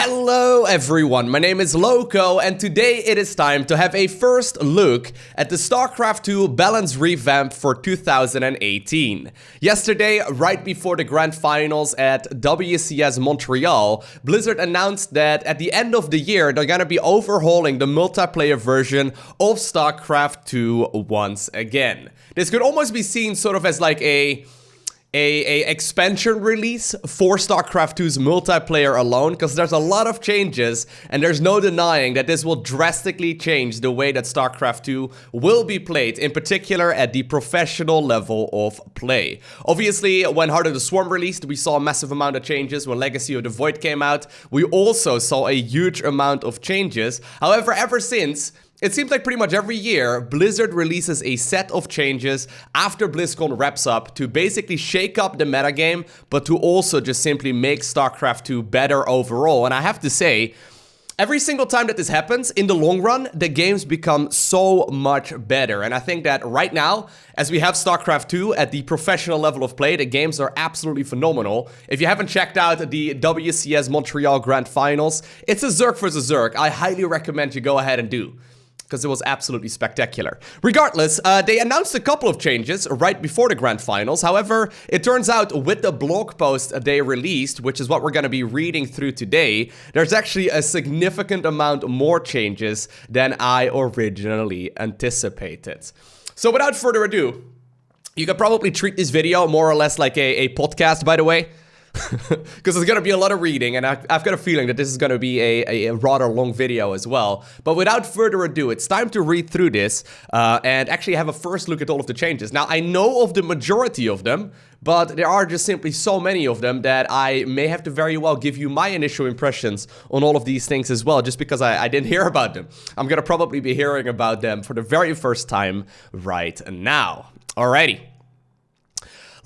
Hello everyone, my name is Lowko and today it is time to have a first look at the StarCraft 2 balance revamp for 2018. Yesterday, right before the grand finals at WCS Montreal, Blizzard announced that at the end of the year they're gonna be overhauling the multiplayer version of StarCraft 2 once again. This could almost be seen sort of as like a expansion release for StarCraft 2's multiplayer alone, because there's a lot of changes and there's no denying that this will drastically change the way that StarCraft 2 will be played, in particular at the professional level of play. Obviously, when Heart of the Swarm released, we saw a massive amount of changes. When Legacy of the Void came out, we also saw a huge amount of changes. However, ever since, it seems like pretty much every year, Blizzard releases a set of changes after BlizzCon wraps up to basically shake up the metagame, but to also just simply make StarCraft 2 better overall. And I have to say, every single time that this happens, in the long run, the games become so much better. And I think that right now, as we have StarCraft 2 at the professional level of play, the games are absolutely phenomenal. If you haven't checked out the WCS Montreal Grand Finals, it's a Zerk versus Zerk. I highly recommend you go ahead and do, because it was absolutely spectacular. Regardless, they announced a couple of changes right before the grand finals. However, it turns out with the blog post they released, which is what we're going to be reading through today, there's actually a significant amount more changes than I originally anticipated. So without further ado, you could probably treat this video more or less like a podcast, by the way. Because there's going to be a lot of reading, and I've got a feeling that this is going to be a rather long video as well. But without further ado, it's time to read through this and actually have a first look at all of the changes. Now, I know of the majority of them, but there are just simply so many of them that I may have to very well give you my initial impressions on all of these things as well, just because I didn't hear about them. I'm going to probably be hearing about them for the very first time right now. Alrighty.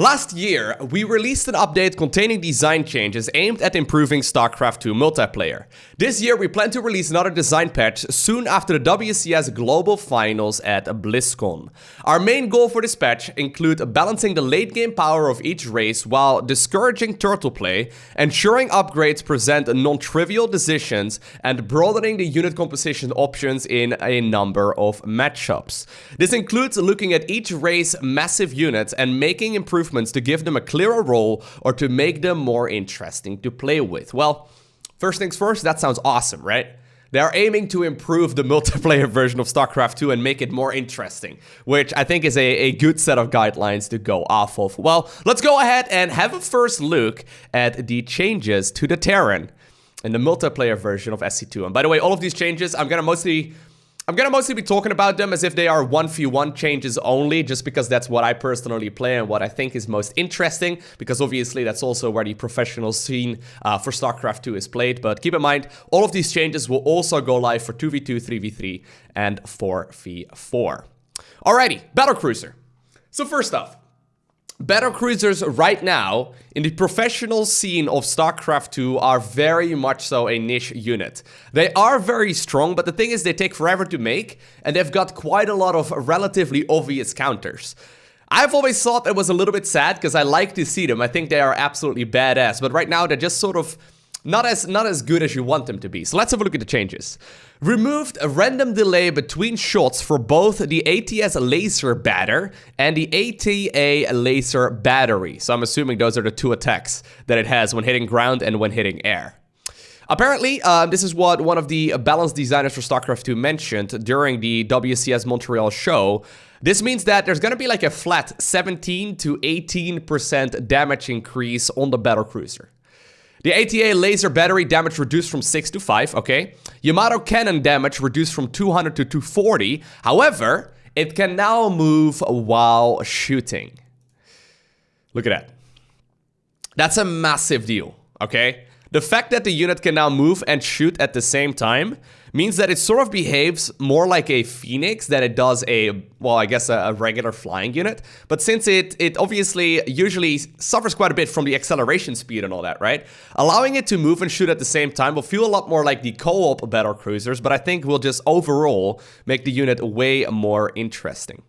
Last year, we released an update containing design changes aimed at improving StarCraft 2 multiplayer. This year, we plan to release another design patch soon after the WCS Global Finals at BlizzCon. Our main goal for this patch include balancing the late game power of each race while discouraging turtle play, ensuring upgrades present non-trivial decisions, and broadening the unit composition options in a number of matchups. This includes looking at each race massive units and making improvements to give them a clearer role or to make them more interesting to play with. Well, first things first, that sounds awesome, right? They are aiming to improve the multiplayer version of StarCraft 2 and make it more interesting, which I think is a good set of guidelines to go off of. Well, let's go ahead and have a first look at the changes to the Terran in the multiplayer version of SC2. And by the way, all of these changes, I'm gonna mostly be talking about them as if they are 1v1 changes only, just because that's what I personally play and what I think is most interesting, because obviously that's also where the professional scene for StarCraft 2 is played. But keep in mind, all of these changes will also go live for 2v2, 3v3, and 4v4. Alrighty, Battlecruiser. So first off, Battlecruisers right now in the professional scene of StarCraft 2 are very much so a niche unit. They are very strong, but the thing is they take forever to make, and they've got quite a lot of relatively obvious counters. I've always thought it was a little bit sad because I like to see them. I think they are absolutely badass, but right now they're just sort of not as good as you want them to be. So let's have a look at the changes. Removed a random delay between shots for both the ATS laser batter and the ATA laser battery. So I'm assuming those are the two attacks that it has when hitting ground and when hitting air. Apparently, this is what one of the balance designers for StarCraft 2 mentioned during the WCS Montreal show. This means that there's going to be like a flat 17 to 18% damage increase on the Battlecruiser. The ATA laser battery damage reduced from 6 to 5, okay? Yamato cannon damage reduced from 200 to 240. However, it can now move while shooting. Look at that. That's a massive deal, okay? The fact that the unit can now move and shoot at the same time means that it sort of behaves more like a Phoenix than it does a regular flying unit. But since it obviously usually suffers quite a bit from the acceleration speed and all that, right? Allowing it to move and shoot at the same time will feel a lot more like the co-op Battlecruisers, but I think will just overall make the unit way more interesting.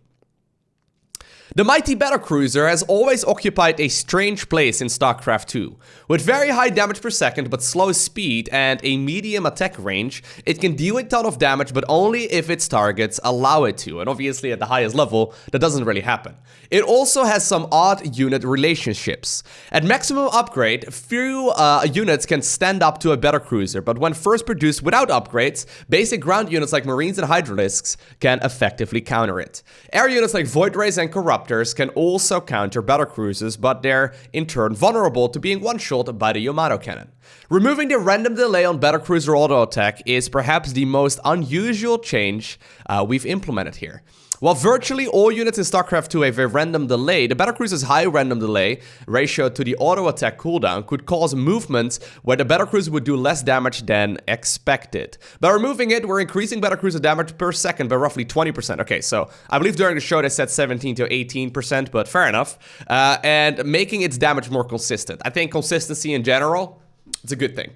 The mighty battlecruiser has always occupied a strange place in StarCraft 2. With very high damage per second but slow speed and a medium attack range, it can deal a ton of damage but only if its targets allow it to, and obviously at the highest level that doesn't really happen. It also has some odd unit relationships. At maximum upgrade, few units can stand up to a battlecruiser, but when first produced without upgrades, basic ground units like Marines and Hydralisks can effectively counter it. Air units like Void Rays and Corruptors can also counter battlecruisers, but they're in turn vulnerable to being one-shot by the Yamato cannon. Removing the random delay on battlecruiser auto attack is perhaps the most unusual change we've implemented here. While virtually all units in StarCraft 2 have a random delay, the battlecruiser's high random delay ratio to the auto attack cooldown could cause movements where the battlecruiser would do less damage than expected. By removing it, we're increasing battlecruiser damage per second by roughly 20%. Okay, so I believe during the show they said 17 to 18%, but fair enough. And making its damage more consistent. I think consistency in general, it's a good thing.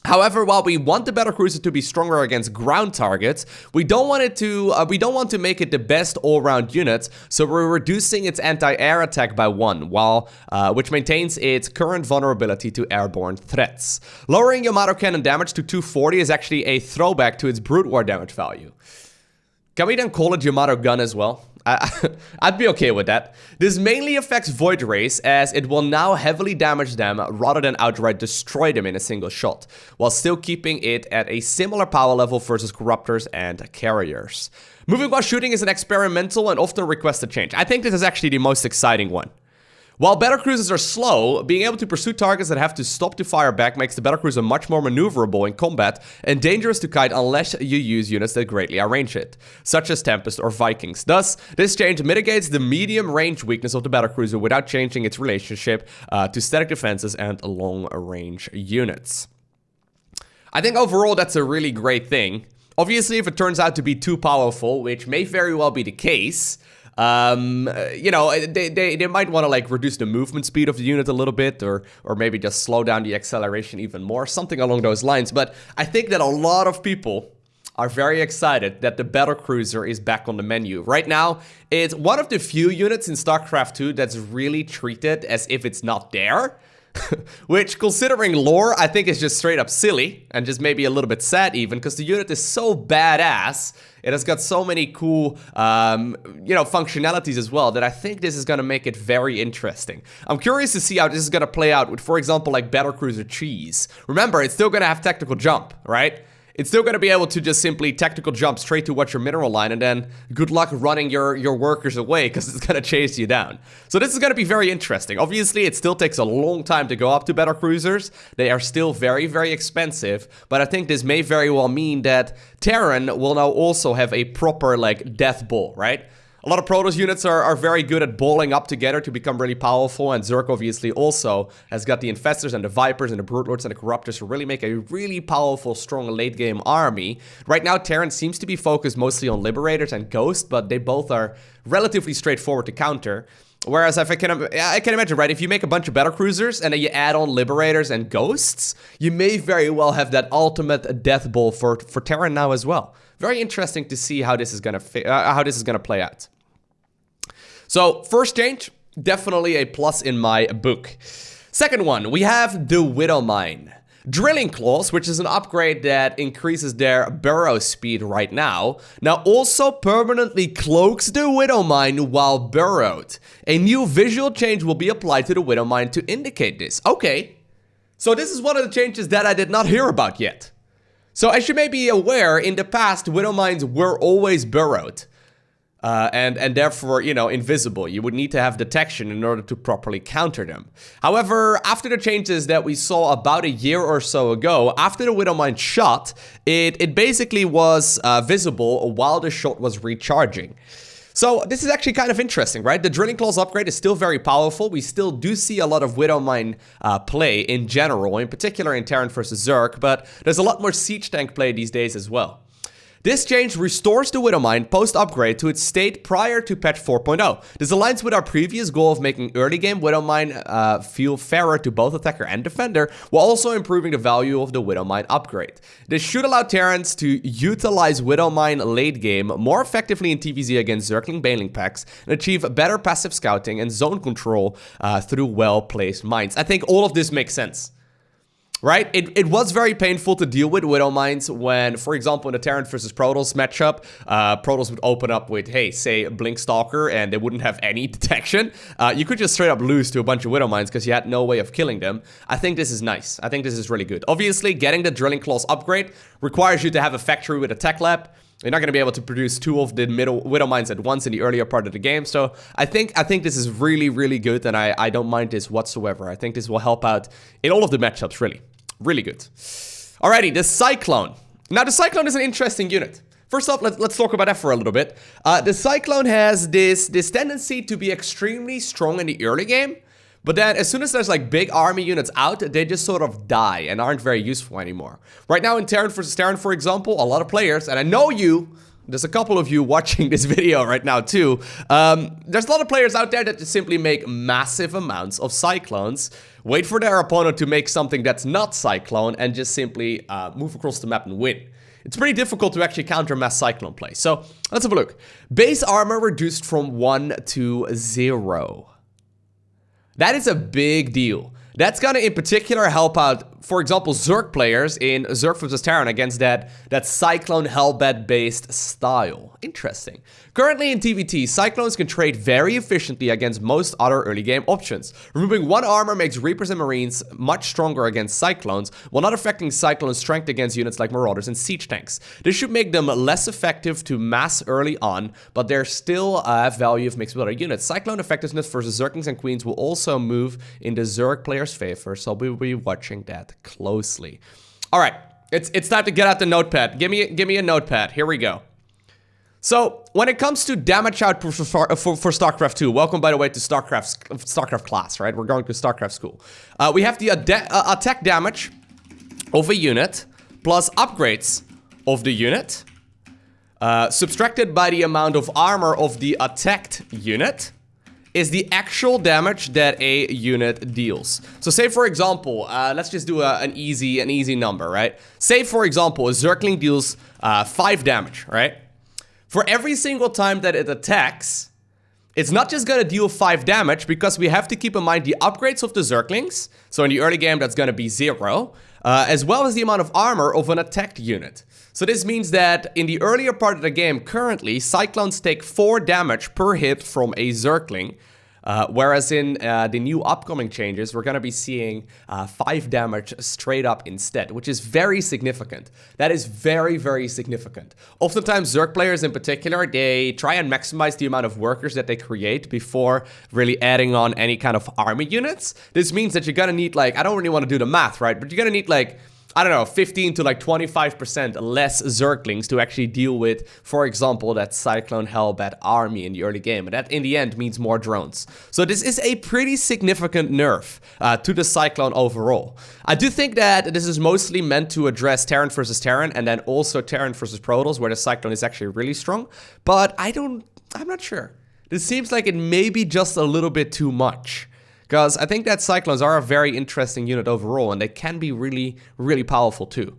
However, while we want the battlecruiser to be stronger against ground targets, we don't want to make it the best all-round unit, so we're reducing its anti-air attack by 1, which maintains its current vulnerability to airborne threats. Lowering Yamato cannon damage to 240 is actually a throwback to its brute war damage value. Can we then call it Yamato gun as well? I'd be okay with that. This mainly affects Void Rays, as it will now heavily damage them rather than outright destroy them in a single shot, while still keeping it at a similar power level versus Corruptors and Carriers. Moving while shooting is an experimental and often requested change. I think this is actually the most exciting one. While battlecruisers are slow, being able to pursue targets that have to stop to fire back makes the battlecruiser much more maneuverable in combat and dangerous to kite unless you use units that greatly outrange it, such as Tempest or Vikings. Thus, this change mitigates the medium range weakness of the battlecruiser without changing its relationship to static defenses and long range units. I think overall that's a really great thing. Obviously, if it turns out to be too powerful, which may very well be the case, you know, they might want to like reduce the movement speed of the unit a little bit, or maybe just slow down the acceleration even more, something along those lines. But I think that a lot of people are very excited that the battlecruiser is back on the menu. Right now, it's one of the few units in StarCraft 2 that's really treated as if it's not there. Which, considering lore, I think is just straight up silly, and just maybe a little bit sad even, because the unit is so badass. It has got so many cool, you know, functionalities as well, that I think this is going to make it very interesting. I'm curious to see how this is going to play out with, for example, like Battlecruiser Cheese. Remember, it's still going to have tactical jump, right? It's still going to be able to just simply tactical jump straight to what's your mineral line, and then good luck running your workers away, because it's going to chase you down. So this is going to be very interesting. Obviously, it still takes a long time to go up to battlecruisers. They are still very, very expensive, but I think this may very well mean that Terran will now also have a proper, like, death ball, right? A lot of Protoss units are very good at balling up together to become really powerful, and Zerk obviously also has got the Infestors and the Vipers and the Brute Lords and the Corruptors to really make a really powerful, strong late-game army. Right now, Terran seems to be focused mostly on Liberators and Ghosts, but they both are relatively straightforward to counter. Whereas I can imagine, right, if you make a bunch of battlecruisers and then you add on Liberators and Ghosts, you may very well have that ultimate death ball for Terran now as well. Very interesting to see how this is gonna play out. So, first change, definitely a plus in my book. Second one, we have the Widow Mine. Drilling Claws, which is an upgrade that increases their burrow speed right now also permanently cloaks the Widow Mine while burrowed. A new visual change will be applied to the Widow Mine to indicate this. Okay, so this is one of the changes that I did not hear about yet. So as you may be aware, in the past, Widow Mines were always burrowed. And therefore, you know, invisible. You would need to have detection in order to properly counter them. However, after the changes that we saw about a year or so ago, after the Widow Mine shot, it basically was visible while the shot was recharging. So this is actually kind of interesting, right? The Drilling Claws upgrade is still very powerful. We still do see a lot of Widow Mine play in general, in particular in Terran versus Zerk, but there's a lot more Siege Tank play these days as well. This change restores the Widowmine post-upgrade to its state prior to patch 4.0. This aligns with our previous goal of making early-game Widowmine feel fairer to both attacker and defender, while also improving the value of the Widowmine upgrade. This should allow Terrans to utilize Widowmine late-game more effectively in TvZ against Zerkling Baneling packs and achieve better passive scouting and zone control through well-placed mines. I think all of this makes sense. Right? It was very painful to deal with Widow Mines when, for example, in the Terran versus Protoss matchup, Protoss would open up with, hey, say, Blink Stalker, and they wouldn't have any detection. You could just straight up lose to a bunch of Widow Mines because you had no way of killing them. I think this is nice. I think this is really good. Obviously, getting the Drilling Claws upgrade requires you to have a factory with a tech lab. You're not going to be able to produce 2 of the Widow Mines at once in the earlier part of the game. So I think this is really, really good, and I don't mind this whatsoever. I think this will help out in all of the matchups, really. Really good. Alrighty, the Cyclone. Now, the Cyclone is an interesting unit. First off, let's talk about that for a little bit. The Cyclone has this tendency to be extremely strong in the early game, but then as soon as there's like big army units out, they just sort of die and aren't very useful anymore. Right now in Terran versus Terran, for example, a lot of players, and I know there's a couple of you watching this video right now too. There's a lot of players out there that just simply make massive amounts of Cyclones, wait for their opponent to make something that's not Cyclone, and just simply move across the map and win. It's pretty difficult to actually counter mass Cyclone play. So let's have a look. Base armor reduced from 1 to 0. That is a big deal. That's gonna in particular help out, for example, Zerk players in Zerk vs Terran against that Cyclone Hellbat based style. Interesting. Currently in TvT, Cyclones can trade very efficiently against most other early game options. Removing 1 armor makes Reapers and Marines much stronger against Cyclones, while not affecting Cyclone's strength against units like Marauders and Siege Tanks. This should make them less effective to mass early on, but they're still have value if mixed with other units. Cyclone effectiveness versus Zerklings and Queens will also move in the Zerk player's favor, so we'll be watching that closely. All right, it's time to get out the notepad. Give me a notepad. Here we go. So when it comes to damage output for StarCraft 2, welcome by the way to StarCraft class, right? We're going to StarCraft school. We have the attack damage of a unit plus upgrades of the unit, subtracted by the amount of armor of the attacked unit, is the actual damage that a unit deals. So say for example, let's just do an easy number, right? Say for example, a Zerkling deals 5 damage, right? For every single time that it attacks, it's not just gonna deal 5 damage, because we have to keep in mind the upgrades of the Zerklings. So in the early game, that's gonna be 0, as well as the amount of armor of an attacked unit. So this means that in the earlier part of the game, currently, Cyclones take 4 damage per hit from a Zerkling, whereas in the new upcoming changes, we're going to be seeing 5 damage straight up instead, which is very significant. That is very, very significant. Oftentimes, Zerk players in particular, they try and maximize the amount of workers that they create before really adding on any kind of army units. This means that you're going to need, like, I don't really want to do the math, right? But you're going to need, like, I don't know, 15 to like 25% less Zerklings to actually deal with, for example, that Cyclone Hellbat army in the early game. And that in the end means more drones. So this is a pretty significant nerf to the Cyclone overall. I do think that this is mostly meant to address Terran versus Terran and then also Terran versus Protoss, where the Cyclone is actually really strong. But I'm not sure. This seems like it may be just a little bit too much. Because I think that Cyclones are a very interesting unit overall, and they can be really, really powerful too.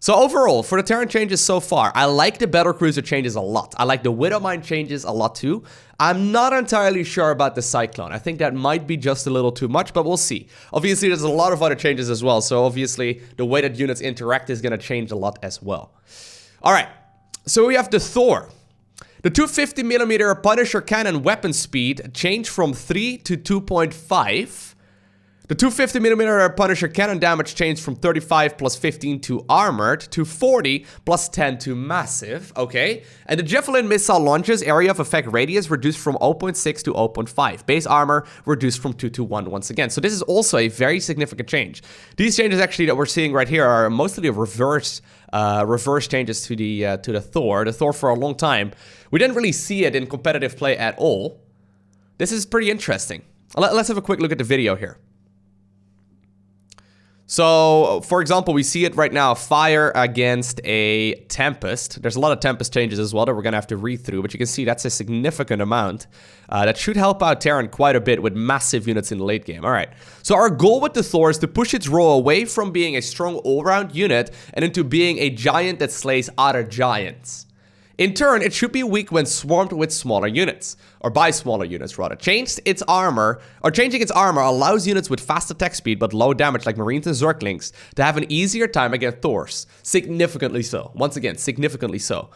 So overall, for the Terran changes so far, I like the Battlecruiser changes a lot. I like the Widowmine changes a lot too. I'm not entirely sure about the Cyclone. I think that might be just a little too much, but we'll see. Obviously, there's a lot of other changes as well, so obviously, the way that units interact is going to change a lot as well. Alright, so we have the Thor. The 250mm Punisher cannon weapon speed changed from 3 to 2.5. The 250mm Punisher cannon damage changed from 35 plus 15 to armored to 40 plus 10 to massive. Okay. And the Javelin missile launches area of effect radius reduced from 0.6 to 0.5. Base armor reduced from 2 to 1 once again. So this is also a very significant change. These changes actually that we're seeing right here are mostly a reverse changes to the Thor. The Thor for a long time, we didn't really see it in competitive play at all. This is pretty interesting. Let's have a quick look at the video here. So, for example, we see it right now, fire against a Tempest. There's a lot of Tempest changes as well that we're going to have to read through, but you can see that's a significant amount. That should help out Terran quite a bit with massive units in the late game. All right, so our goal with the Thor is to push its role away from being a strong all-round unit and into being a giant that slays other giants. In turn, it should be weak when swarmed with smaller units, or by smaller units rather. Changing its armor allows units with fast attack speed but low damage like Marines and Zerglings to have an easier time against Thors. Significantly so. Once again, significantly so.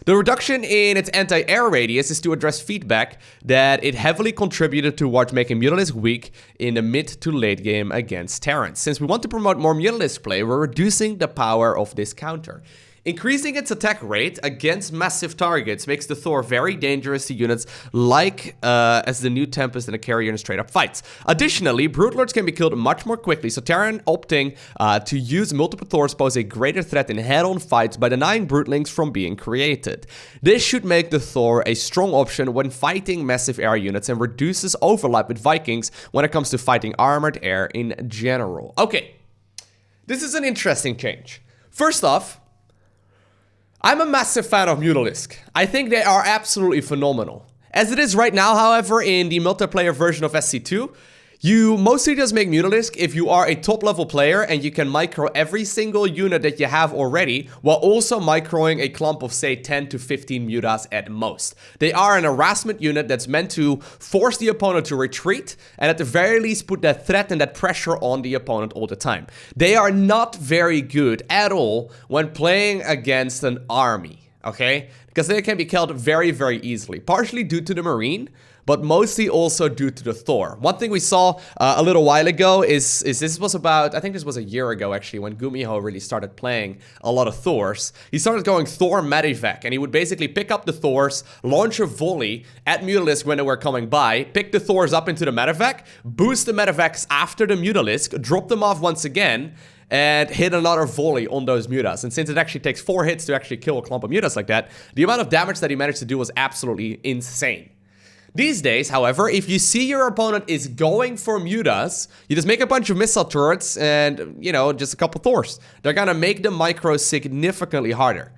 The reduction in its anti-air radius is to address feedback that it heavily contributed towards making Mutalisk weak in the mid to late game against Terrans. Since we want to promote more Mutalisk play, we're reducing the power of this counter. Increasing its attack rate against massive targets makes the Thor very dangerous to units like as the new Tempest and the Carrier in straight up fights. Additionally, Brute Lords can be killed much more quickly, so Terran opting to use multiple Thors pose a greater threat in head-on fights by denying Brutelings from being created. This should make the Thor a strong option when fighting massive air units and reduces overlap with Vikings when it comes to fighting armored air in general. Okay, this is an interesting change. First off, I'm a massive fan of Mutalisk. I think they are absolutely phenomenal. As it is right now, however, in the multiplayer version of SC2, you mostly just make Mutalisk if you are a top level player and you can micro every single unit that you have already, while also microing a clump of say 10 to 15 mutas at most. They are an harassment unit that's meant to force the opponent to retreat and at the very least put that threat and that pressure on the opponent all the time. They are not very good at all when playing against an army, okay? Because they can be killed very, very easily, partially due to the Marine, but mostly also due to the Thor. One thing we saw a little while ago is this was about, I think this was a year ago actually, when Gumiho really started playing a lot of Thors. He started going Thor Medivac, and he would basically pick up the Thors, launch a volley at Mutalisk when they were coming by, pick the Thors up into the Medivac, boost the Medivacs after the Mutalisk, drop them off once again, and hit another volley on those mutas. And since it actually takes 4 hits to actually kill a clump of mutas like that, the amount of damage that he managed to do was absolutely insane. These days, however, if you see your opponent is going for mutas, you just make a bunch of missile turrets and, you know, just a couple Thors. They're gonna make the micro significantly harder.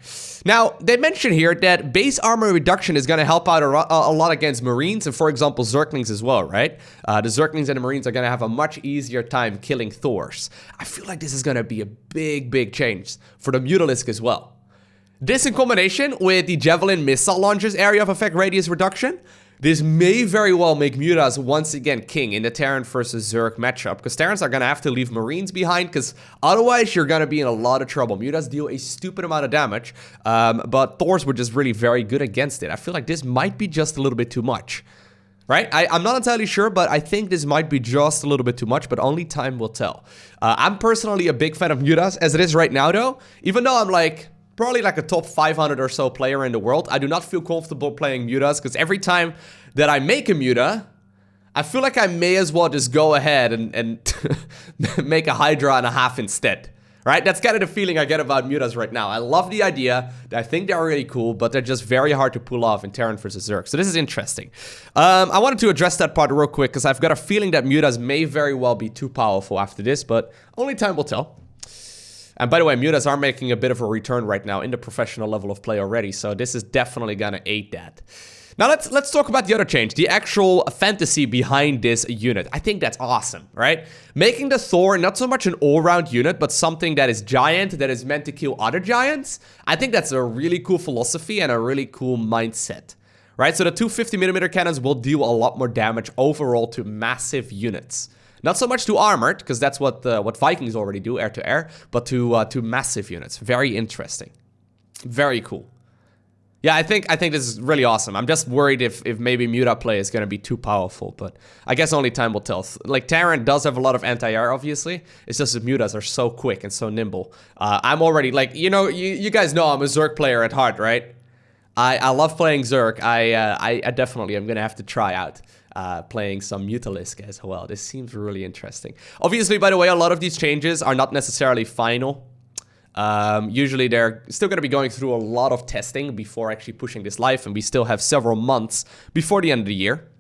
Now, they mention here that base armor reduction is gonna help out a lot against Marines and, for example, Zerglings as well, right? The Zerglings and the Marines are gonna have a much easier time killing Thors. I feel like this is gonna be a big, big change for the Mutalisk as well. This in combination with the Javelin missile launchers area of effect radius reduction, this may very well make Mutas once again king in the Terran versus Zerk matchup, because Terrans are going to have to leave Marines behind, because otherwise you're going to be in a lot of trouble. Mutas deal a stupid amount of damage, but Thors were just really very good against it. I feel like this might be just a little bit too much, right? I'm not entirely sure, but I think this might be just a little bit too much, but only time will tell. I'm personally a big fan of Mutas as it is right now, though, even though I'm like probably like a top 500 or so player in the world. I do not feel comfortable playing mutas because every time that I make a muta, I feel like I may as well just go ahead and make a Hydra and a half instead. Right? That's kind of the feeling I get about mutas right now. I love the idea. I think they're really cool, but they're just very hard to pull off in Terran versus Zerk. So this is interesting. I wanted to address that part real quick because I've got a feeling that mutas may very well be too powerful after this, but only time will tell. And by the way, mutas are making a bit of a return right now in the professional level of play already, so this is definitely gonna aid that. Now let's talk about the other change, the actual fantasy behind this unit. I think that's awesome, right? Making the Thor not so much an all-round unit, but something that is giant, that is meant to kill other giants. I think that's a really cool philosophy and a really cool mindset, right? So the 250mm cannons will deal a lot more damage overall to massive units. Not so much to armored, because that's what Vikings already do, air-to-air, but to massive units. Very interesting. Very cool. Yeah, I think this is really awesome. I'm just worried if maybe Muta play is going to be too powerful, but I guess only time will tell. Like, Terran does have a lot of anti-air, obviously. It's just that Mutas are so quick and so nimble. I'm already, like, you know, you guys know I'm a Zerk player at heart, right? I love playing Zerk. I definitely am going to have to try out playing some Mutalisk as well. This seems really interesting. Obviously, by the way, a lot of these changes are not necessarily final. Usually they're still going to be going through a lot of testing before actually pushing this live, and we still have several months before the end of the year.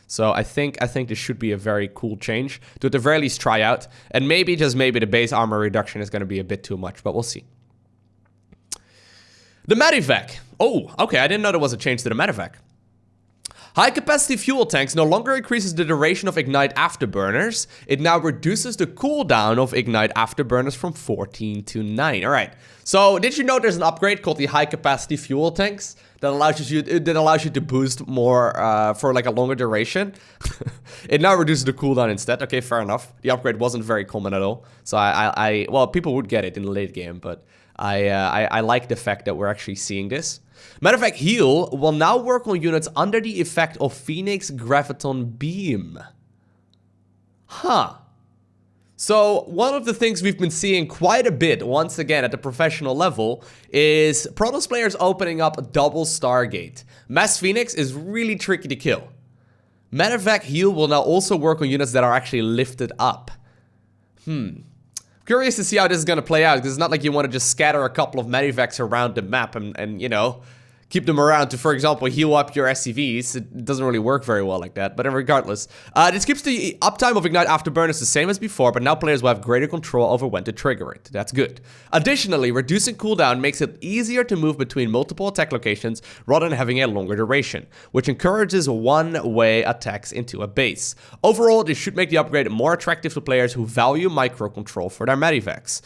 So I think this should be a very cool change to at the very least try out. And maybe, just maybe, the base armor reduction is going to be a bit too much, but we'll see. The Medivac. Oh, okay, I didn't know there was a change to the Medivac. High capacity fuel tanks no longer increases the duration of ignite afterburners. It now reduces the cooldown of ignite afterburners from 14 to 9. All right. So did you know there's an upgrade called the high capacity fuel tanks that allows you to boost more for like a longer duration? It now reduces the cooldown instead. Okay, fair enough. The upgrade wasn't very common at all. So well, people would get it in the late game, but I like the fact that we're actually seeing this. Matter of fact, heal will now work on units under the effect of Phoenix Graviton Beam. Huh. So, one of the things we've been seeing quite a bit, once again, at the professional level, is Protoss players opening up double Stargate. Mass Phoenix is really tricky to kill. Medivac heal will now also work on units that are actually lifted up. Curious to see how this is going to play out, because it's not like you want to just scatter a couple of Medivacs around the map and you know, keep them around to, for example, heal up your SCVs. It doesn't really work very well like that, but regardless. This keeps the uptime of Ignite Afterburners the same as before, but now players will have greater control over when to trigger it. That's good. Additionally, reducing cooldown makes it easier to move between multiple attack locations rather than having a longer duration, which encourages one-way attacks into a base. Overall, this should make the upgrade more attractive to players who value micro-control for their Medivacs.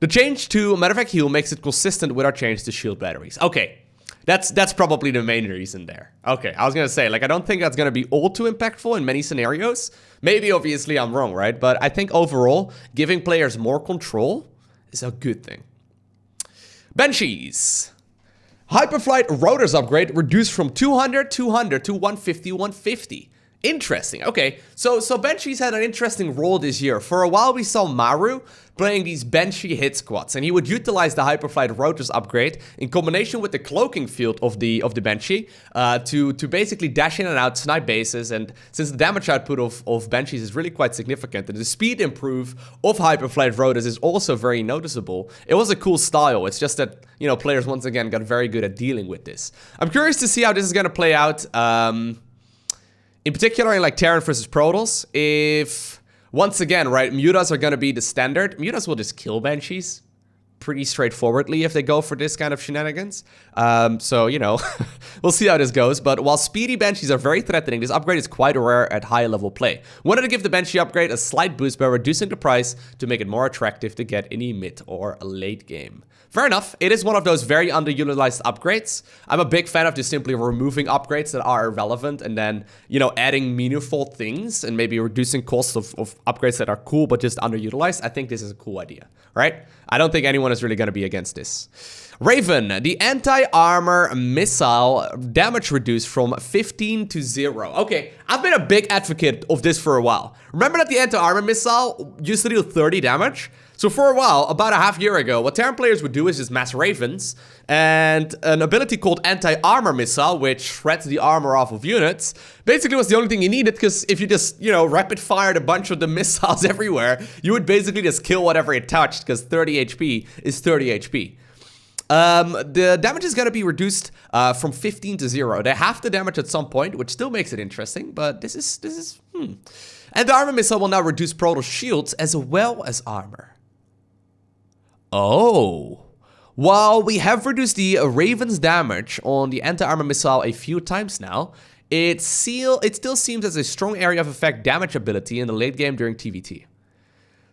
The change to Medivac heal makes it consistent with our change to shield batteries. Okay. That's probably the main reason there. Okay, I was gonna say, like, I don't think that's gonna be all too impactful in many scenarios. Maybe, obviously, I'm wrong, right? But I think overall, giving players more control is a good thing. Banshees. Hyperflight Rotors upgrade reduced from 200 to 150, 150. Interesting. Okay, so Banshees had an interesting role this year. For a while, we saw Maru playing these Banshee hit squads, and he would utilize the Hyperflight Rotors upgrade in combination with the cloaking field of the Banshee to basically dash in and out, snipe bases. And since the damage output of Banshees is really quite significant, and the speed improve of Hyperflight Rotors is also very noticeable, it was a cool style. It's just that, you know, players once again got very good at dealing with this. I'm curious to see how this is going to play out. In particular, in like Terran versus Protoss, if, once again, right, Mutas are going to be the standard. Mutas will just kill Banshees pretty straightforwardly if they go for this kind of shenanigans. So, you know, we'll see how this goes. But while speedy Banshees are very threatening, this upgrade is quite rare at high-level play. Wanted to give the Banshee upgrade a slight boost by reducing the price to make it more attractive to get in the mid or late game. Fair enough, it is one of those very underutilized upgrades. I'm a big fan of just simply removing upgrades that are irrelevant and then, you know, adding meaningful things and maybe reducing costs of upgrades that are cool but just underutilized. I think this is a cool idea, right? I don't think anyone is really going to be against this. Raven, the anti-armor missile damage reduced from 15 to 0. Okay, I've been a big advocate of this for a while. Remember that the anti-armor missile used to deal 30 damage? So for a while, about a half year ago, what Terran players would do is just mass Ravens, and an ability called Anti-Armor Missile, which shreds the armor off of units, basically was the only thing you needed, because if you just, you know, rapid-fired a bunch of the missiles everywhere, you would basically just kill whatever it touched, because 30 HP is 30 HP. The damage is going to be reduced from 15 to 0. They have the damage at some point, which still makes it interesting, but this is. And the armor missile will now reduce Protoss shields as well as armor. Oh. While we have reduced the Raven's damage on the anti-armor missile a few times now, it still seems as a strong area of effect damage ability in the late game during TVT.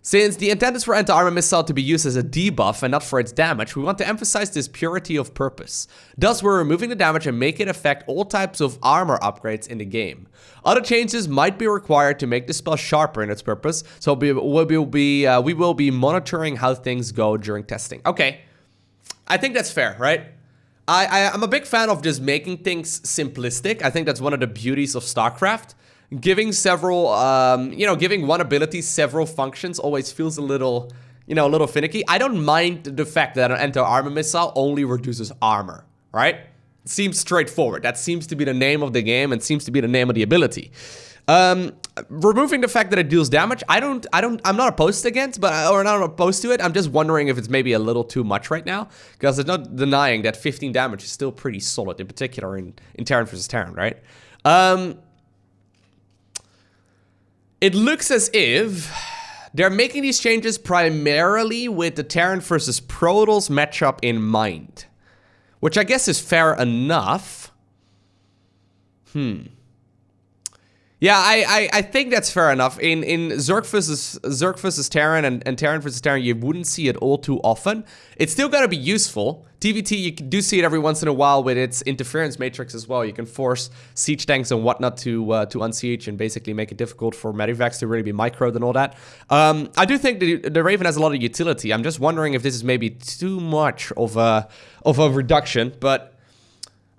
Since the intent is for anti-armor missile to be used as a debuff and not for its damage, we want to emphasize this purity of purpose. Thus, we're removing the damage and make it affect all types of armor upgrades in the game. Other changes might be required to make the spell sharper in its purpose, so we will be monitoring how things go during testing. Okay, I think that's fair, right? I'm a big fan of just making things simplistic. I think that's one of the beauties of StarCraft. Giving several, giving one ability several functions always feels a little, a little finicky. I don't mind the fact that an anti-armor missile only reduces armor, right? It seems straightforward. That seems to be the name of the game and seems to be the name of the ability. Removing the fact that it deals damage, I'm not opposed to it. I'm just wondering if it's maybe a little too much right now, because there's no denying that 15 damage is still pretty solid, in particular in Terran versus Terran, right? It looks as if they're making these changes primarily with the Terran versus Protoss matchup in mind. Which I guess is fair enough. Yeah, I think that's fair enough. In Zerk versus Terran and Terran versus Terran, you wouldn't see it all too often. It's still gotta be useful. TVT, you do see it every once in a while with its interference matrix as well. You can force siege tanks and whatnot to unsiege and basically make it difficult for medivacs to really be microed and all that. I do think the Raven has a lot of utility. I'm just wondering if this is maybe too much of a reduction, but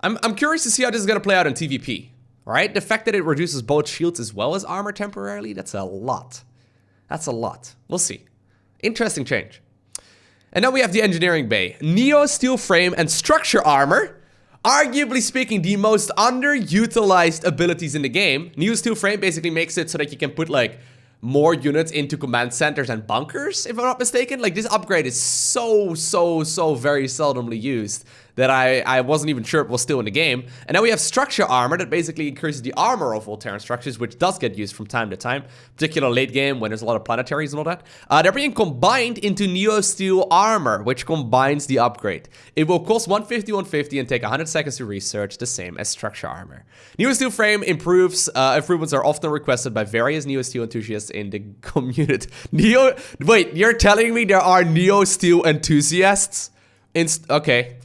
I'm curious to see how this is gonna play out in TVP. Right? The fact that it reduces both shields as well as armor temporarily, that's a lot. That's a lot. We'll see. Interesting change. And now we have the engineering bay. Neo steel frame and structure armor. Arguably speaking, the most underutilized abilities in the game. Neo steel frame basically makes it so that you can put like more units into command centers and bunkers, if I'm not mistaken. Like, this upgrade is so very seldomly used that I wasn't even sure it was still in the game. And now we have structure armor that basically increases the armor of all Terran structures, which does get used from time to time, particularly late game when there's a lot of planetaries and all that. They're being combined into Neo Steel armor, which combines the upgrade. It will cost 150 and take 100 seconds to research, the same as structure armor. Neo Steel frame improvements are often requested by various Neo Steel enthusiasts in the community. Wait, you're telling me there are Neo Steel enthusiasts? Okay.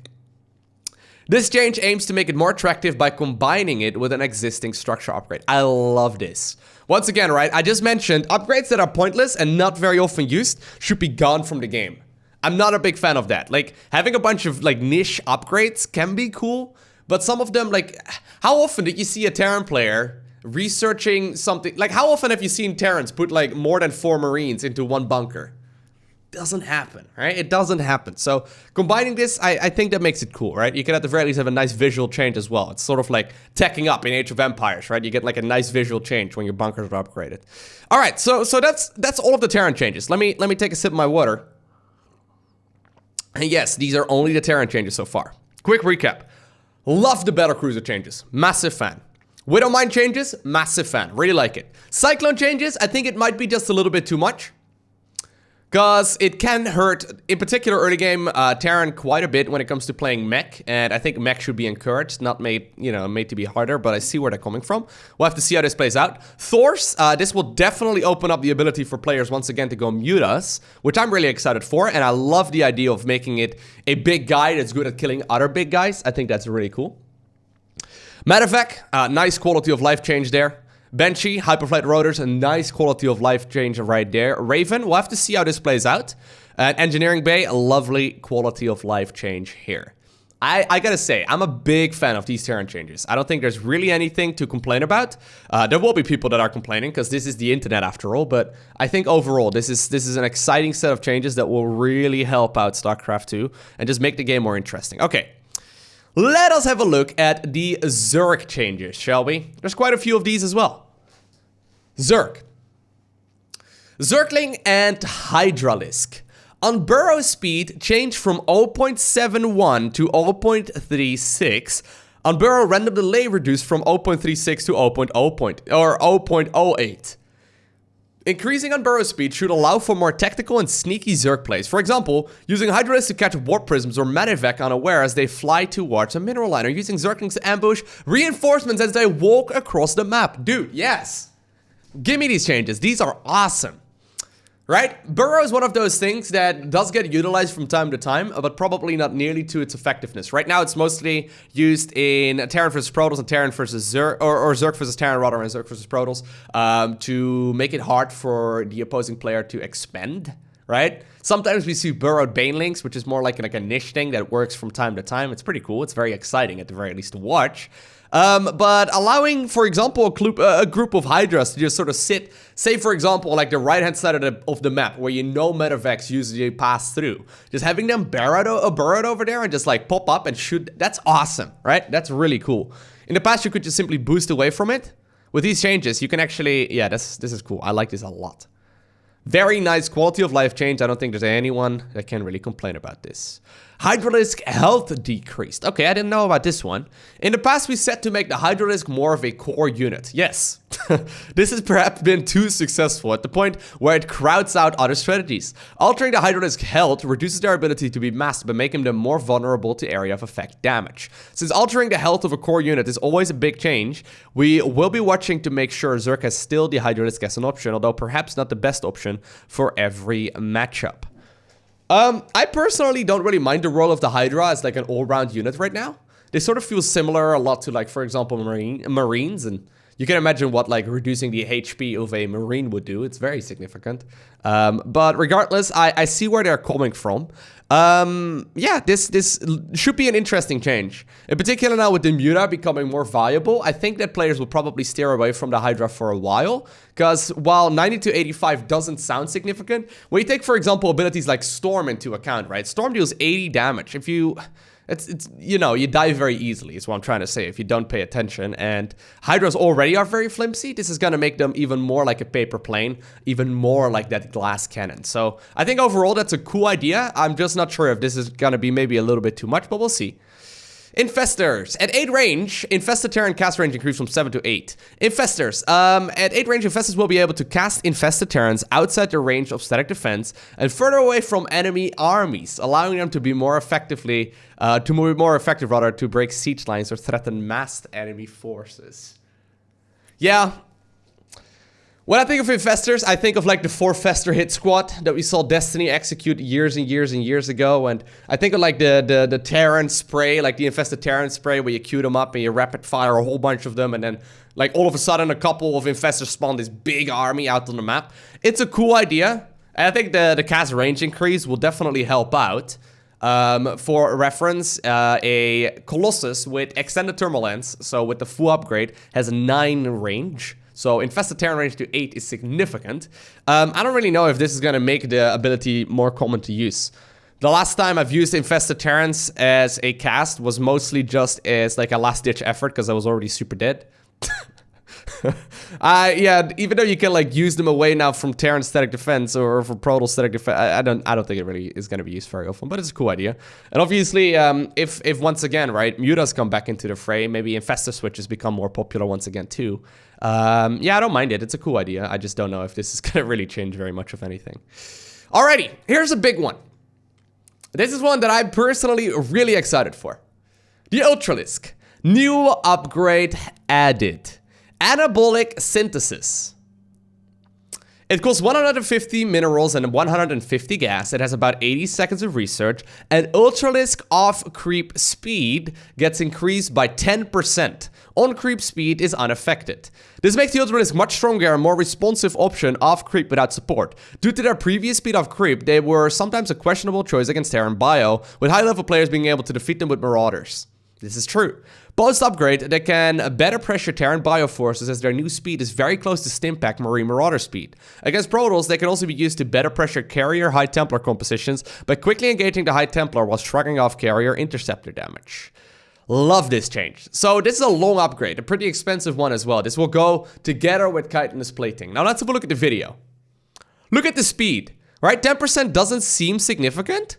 This change aims to make it more attractive by combining it with an existing structure upgrade. I love this. Once again, right, I just mentioned upgrades that are pointless and not very often used should be gone from the game. I'm not a big fan of that. Like, having a bunch of, like, niche upgrades can be cool, but some of them, like, how often did you see a Terran player researching something? Like, how often have you seen Terrans put, like, more than 4 Marines into one bunker? Doesn't happen, right? It doesn't happen. So combining this, I think that makes it cool, right? You can at the very least have a nice visual change as well. It's sort of like teching up in Age of Empires, right? You get like a nice visual change when your bunkers are upgraded. All right, so that's all of the Terran changes. Let me take a sip of my water. And yes, these are only the Terran changes so far. Quick recap. Love the battlecruiser changes. Massive fan. Widowmine changes. Massive fan. Really like it. Cyclone changes. I think it might be just a little bit too much. Because it can hurt, in particular early game, Terran quite a bit when it comes to playing mech. And I think mech should be encouraged, not made to be harder, but I see where they're coming from. We'll have to see how this plays out. Thors, this will definitely open up the ability for players once again to go mute us, which I'm really excited for. And I love the idea of making it a big guy that's good at killing other big guys. I think that's really cool. Medevac, nice quality of life change there. Banshee, Hyperflight Rotors, a nice quality of life change right there. Raven, we'll have to see how this plays out. Engineering Bay, a lovely quality of life change here. I gotta say, I'm a big fan of these Terran changes. I don't think there's really anything to complain about. There will be people that are complaining, because this is the internet after all, but I think overall, this is an exciting set of changes that will really help out StarCraft 2 and just make the game more interesting. Okay. Let us have a look at the Zerk changes, shall we? There's quite a few of these as well. Zerk. Zerkling and Hydralisk. On burrow speed, change from 0.71 to 0.36. On burrow random delay reduced from 0.36 to 0.08. Increasing on burrow speed should allow for more tactical and sneaky Zerk plays. For example, using Hydralisk to catch warp prisms or medevac unaware as they fly towards a mineral line, or using Zerklings to ambush reinforcements as they walk across the map. Dude, yes. Give me these changes. These are awesome. Right? Burrow is one of those things that does get utilized from time to time, but probably not nearly to its effectiveness. Right now, it's mostly used in Terran versus Protoss and Terran versus Zerk, or Zerk versus Terran rather, and Zerk versus Protoss, to make it hard for the opposing player to expend. Right? Sometimes we see burrowed banelings, which is more like a niche thing that works from time to time. It's pretty cool. It's very exciting at the very least to watch. But allowing, for example, a group of Hydras to just sort of sit, say for example, like the right-hand side of the map, where you know medevacs usually pass through. Just having them burrowed over there and just like pop up and shoot, that's awesome, right? That's really cool. In the past, you could just simply boost away from it. With these changes, you can actually, yeah, this is cool. I like this a lot. Very nice quality of life change. I don't think there's anyone that can really complain about this. Hydralisk health decreased. Okay, I didn't know about this one. In the past, we set to make the Hydralisk more of a core unit. Yes, This has perhaps been too successful at the point where it crowds out other strategies. Altering the Hydralisk health reduces their ability to be masked by making them more vulnerable to area of effect damage. Since altering the health of a core unit is always a big change, we will be watching to make sure Zerk has still the Hydralisk as an option, although perhaps not the best option for every matchup. I personally don't really mind the role of the Hydra as like an all-round unit right now. They sort of feel similar a lot to, like, for example, Marines, and you can imagine what, like, reducing the HP of a Marine would do. It's very significant. But regardless, I see where they're coming from. Yeah, this should be an interesting change. In particular now with the Muta becoming more viable, I think that players will probably steer away from the Hydra for a while. Because while 90 to 85 doesn't sound significant, when you take, for example, abilities like Storm into account, right? Storm deals 80 damage. If you... It's you know, you die very easily is what I'm trying to say if you don't pay attention, and Hydras already are very flimsy. This is gonna make them even more like a paper plane, even more like that glass cannon. So I think overall that's a cool idea. I'm just not sure if this is gonna be maybe a little bit too much, but we'll see. Infestors. At 8 range, Infested Terran cast range increased from 7 to 8. Infestors. At 8 range, Infestors will be able to cast Infested Terrans outside the range of static defense and further away from enemy armies, allowing them to be more effectively, to break siege lines or threaten massed enemy forces. Yeah. When I think of Infestors, I think of like the 4-Fester hit squad that we saw Destiny execute years and years and years ago, and I think of like the Terran spray, like the Infested Terran spray, where you queue them up and you rapid fire a whole bunch of them, and then like all of a sudden a couple of Infestors spawn this big army out on the map. It's a cool idea, and I think the cast range increase will definitely help out. For reference, a Colossus with extended thermal lens, so with the full upgrade, has 9 range. So Infested Terran range to 8 is significant. I don't really know if this is going to make the ability more common to use. The last time I've used Infested Terrans as a cast was mostly just as like a last-ditch effort because I was already super dead. Yeah, even though you can like use them away now from Terran static defense or from Protoss static defense, I don't think it really is going to be used very often, but it's a cool idea. And obviously, if once again, right, Mutas come back into the fray, maybe Infestor switches become more popular once again too. Yeah, I don't mind it. It's a cool idea. I just don't know if this is going to really change very much of anything. Alrighty, here's a big one. This is one that I'm personally really excited for. The Ultralisk. New upgrade added. Anabolic synthesis. It costs 150 minerals and 150 gas. It has about 80 seconds of research. And Ultralisk off-creep speed gets increased by 10%. On-creep speed is unaffected. This makes the Ultralisk much stronger and more responsive option off-creep without support. Due to their previous speed off-creep, they were sometimes a questionable choice against Terran Bio, with high-level players being able to defeat them with Marauders. This is true. Post-upgrade, they can better pressure Terran Bio forces as their new speed is very close to Stimpack Marine Marauder speed. Against Protoss, they can also be used to better pressure Carrier High Templar compositions by quickly engaging the High Templar while shrugging off Carrier Interceptor damage. Love this change. So this is a long upgrade, a pretty expensive one as well. This will go together with chitinous plating. Now let's have a look at the video. Look at the speed, right? 10% doesn't seem significant,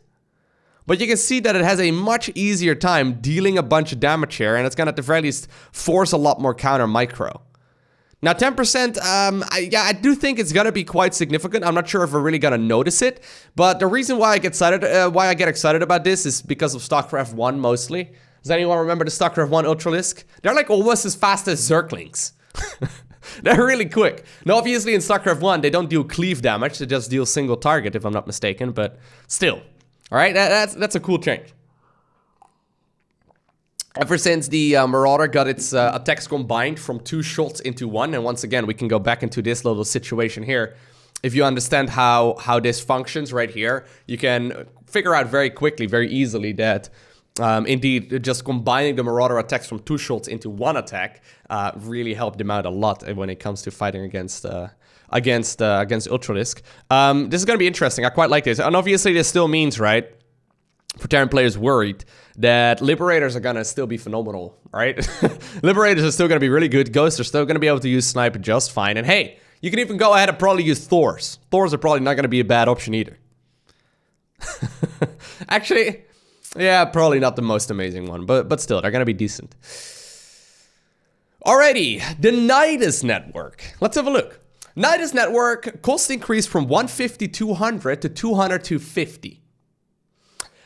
but you can see that it has a much easier time dealing a bunch of damage here, and it's gonna at the very least force a lot more counter micro. Now 10%, I do think it's gonna be quite significant. I'm not sure if we're really gonna notice it, but the reason why I get excited about this is because of StarCraft 1 mostly. Does anyone remember the StarCraft 1 Ultralisk? They're like almost as fast as Zerklings. They're really quick. Now, obviously in StarCraft 1, they don't deal cleave damage, they just deal single target if I'm not mistaken, but still. Alright, that's a cool change. Ever since the Marauder got its attacks combined from 2 shots into 1, and once again, we can go back into this little situation here. If you understand how this functions right here, you can figure out very quickly, very easily that indeed, just combining the Marauder attacks from 2 shots into 1 attack really helped them out a lot when it comes to fighting against Ultralisk. This is going to be interesting. I quite like this. And obviously, this still means, right, for Terran players worried that Liberators are going to still be phenomenal, right? Liberators are still going to be really good. Ghosts are still going to be able to use Sniper just fine. And hey, you can even go ahead and probably use Thors. Thors are probably not going to be a bad option either. Actually, yeah, probably not the most amazing one, but still, they're going to be decent. Alrighty, the Nidus network. Let's have a look. Nidus network cost increased from 150 200 to 200 250.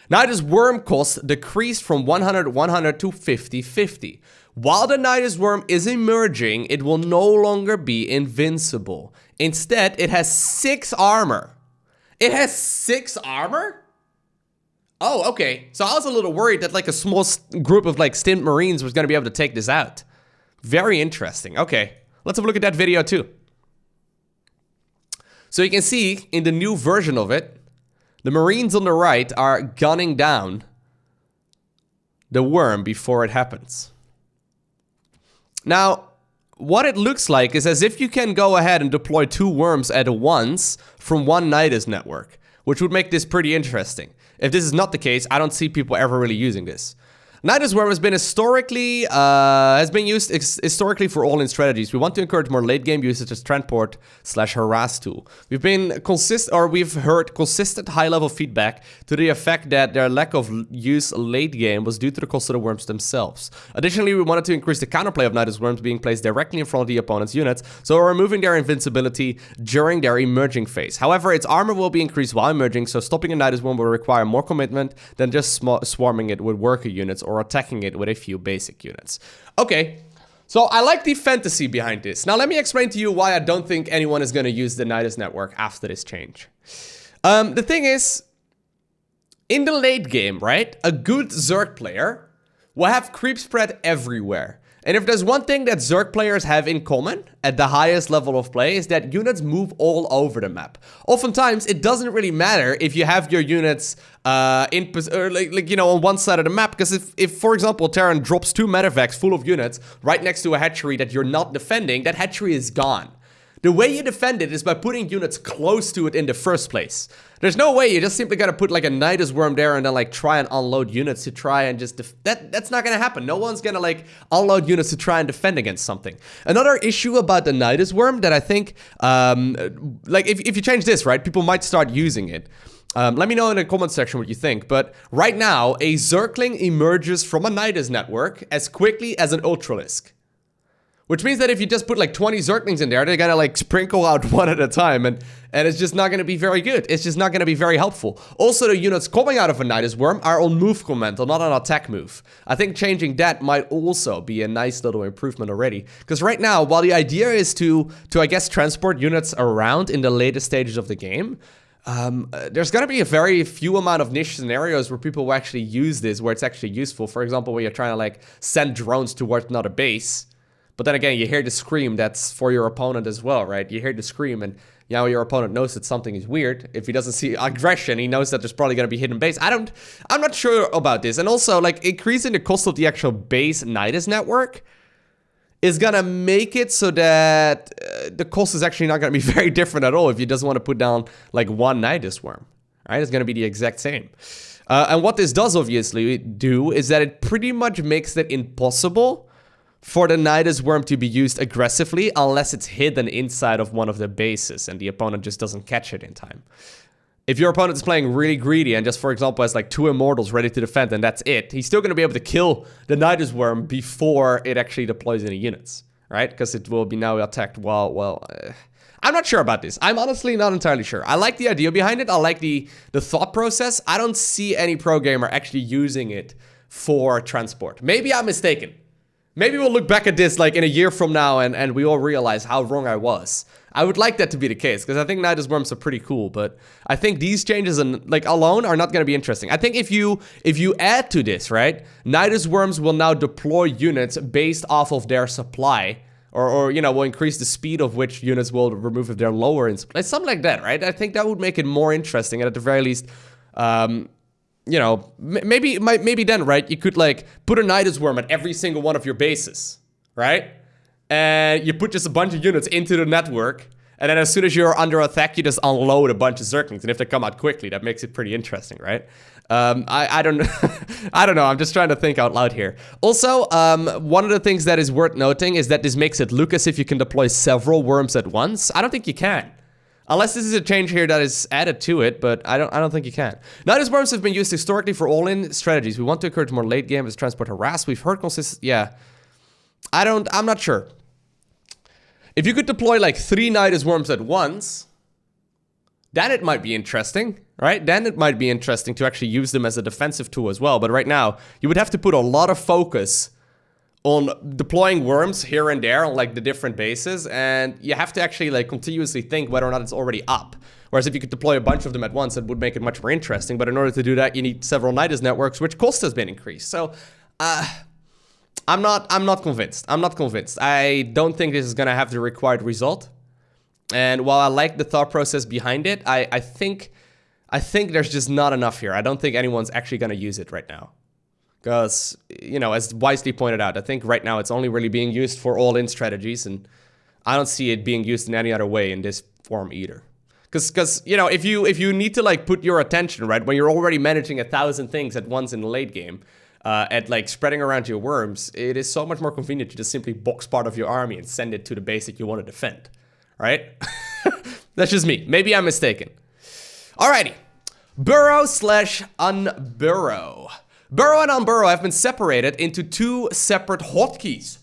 Nidus worm cost decreased from 100 100 to 50 50. While the Nidus worm is emerging, it will no longer be invincible. Instead, it has 6 armor. It has 6 armor? Oh, okay. So I was a little worried that like a small group of like stint marines was going to be able to take this out. Very interesting. Okay, let's have a look at that video too. So you can see in the new version of it, the marines on the right are gunning down the worm before it happens. Now, what it looks like is as if you can go ahead and deploy 2 worms at once from one Nidus network, which would make this pretty interesting. If this is not the case, I don't see people ever really using this. Nidus worm has been historically used historically for all-in strategies. We want to encourage more late-game usage as transport/harass tool. We've heard consistent high-level feedback to the effect that their lack of use late-game was due to the cost of the worms themselves. Additionally, we wanted to increase the counterplay of Nidus worms being placed directly in front of the opponent's units, so we're removing their invincibility during their emerging phase. However, its armor will be increased while emerging, so stopping a Nidus worm will require more commitment than just swarming it with worker units or attacking it with a few basic units. Okay, so I like the fantasy behind this. Now let me explain to you why I don't think anyone is going to use the Nidus network after this change. The thing is, in the late game, right, a good Zerk player will have creep spread everywhere. And if there's one thing that Zerk players have in common at the highest level of play is that units move all over the map. Oftentimes, it doesn't really matter if you have your units on one side of the map, because if for example, Terran drops 2 medevacs full of units right next to a hatchery that you're not defending, that hatchery is gone. The way you defend it is by putting units close to it in the first place. There's no way you just simply gotta put like a Nidus worm there and then like try and unload units to try and just that's not gonna happen. No one's gonna like unload units to try and defend against something. Another issue about the Nidus worm that I think, like if you change this, right, people might start using it. Let me know in the comment section what you think, but right now, a Zerkling emerges from a Nidus network as quickly as an Ultralisk. Which means that if you just put like 20 Zerklings in there, they're gonna like sprinkle out one at a time, and it's just not gonna be very good. It's just not gonna be very helpful. Also, the units coming out of a Nidus worm are on move command, not on attack move. I think changing that might also be a nice little improvement already. Because right now, while the idea is to I guess transport units around in the later stages of the game, there's gonna be a very few amount of niche scenarios where people will actually use this, where it's actually useful. For example, where you're trying to like send drones towards another base. But then again, you hear the scream, that's for your opponent as well, right? You hear the scream and your opponent knows that something is weird. If he doesn't see aggression, he knows that there's probably going to be hidden base. I'm not sure about this. And also, like, increasing the cost of the actual base Nidus network is going to make it so that the cost is actually not going to be very different at all if you just want to put down, like, one Nidus worm, right? It's going to be the exact same. And what this does obviously do is that it pretty much makes it impossible for the Nidus worm to be used aggressively unless it's hidden inside of one of the bases and the opponent just doesn't catch it in time. If your opponent is playing really greedy and just, for example, has like 2 immortals ready to defend and that's it, he's still going to be able to kill the Nidus worm before it actually deploys any units, right? Because it will be now attacked while I'm not sure about this. I'm honestly not entirely sure. I like the idea behind it. I like the thought process. I don't see any pro gamer actually using it for transport. Maybe I'm mistaken. Maybe we'll look back at this like in a year from now and we all realize how wrong I was. I would like that to be the case because I think Nidus worms are pretty cool, but I think these changes alone are not going to be interesting. I think if you add to this, right, Nidus worms will now deploy units based off of their supply, or will increase the speed of which units will remove if they're lower in supply, something like that, right? I think that would make it more interesting, and at the very least, maybe then, right, you could like put a Nidus worm at every single one of your bases, right? And you put just a bunch of units into the network, and then as soon as you're under attack, you just unload a bunch of Zerklings, and if they come out quickly, that makes it pretty interesting, right? I don't I don't know, I'm just trying to think out loud here. Also, one of the things that is worth noting is that this makes it look as if you can deploy several worms at once. I don't think you can. Unless this is a change here that is added to it, but I don't think you can. Nidus worms have been used historically for all-in strategies. We want to encourage more late game as transport harass. We've heard consistent, yeah. I'm not sure. If you could deploy like 3 Nidus worms at once, then it might be interesting, right? Then it might be interesting to actually use them as a defensive tool as well. But right now, you would have to put a lot of focus on deploying worms here and there on like the different bases, and you have to actually like continuously think whether or not it's already up. Whereas if you could deploy a bunch of them at once, it would make it much more interesting. But in order to do that, you need several Nidus networks, which cost has been increased. So, I'm not convinced. I'm not convinced. I don't think this is gonna have the required result. And while I like the thought process behind it, I think there's just not enough here. I don't think anyone's actually gonna use it right now. Because, you know, as wisely pointed out, I think right now it's only really being used for all-in strategies, and I don't see it being used in any other way in this form either. Because you know, if you need to like put your attention, right, when you're already managing 1,000 things at once in the late game, at like spreading around your worms, it is so much more convenient to just simply box part of your army and send it to the base that you want to defend, right? That's just me. Maybe I'm mistaken. Alrighty, burrow/unburrow. Burrow and unburrow have been separated into 2 separate hotkeys.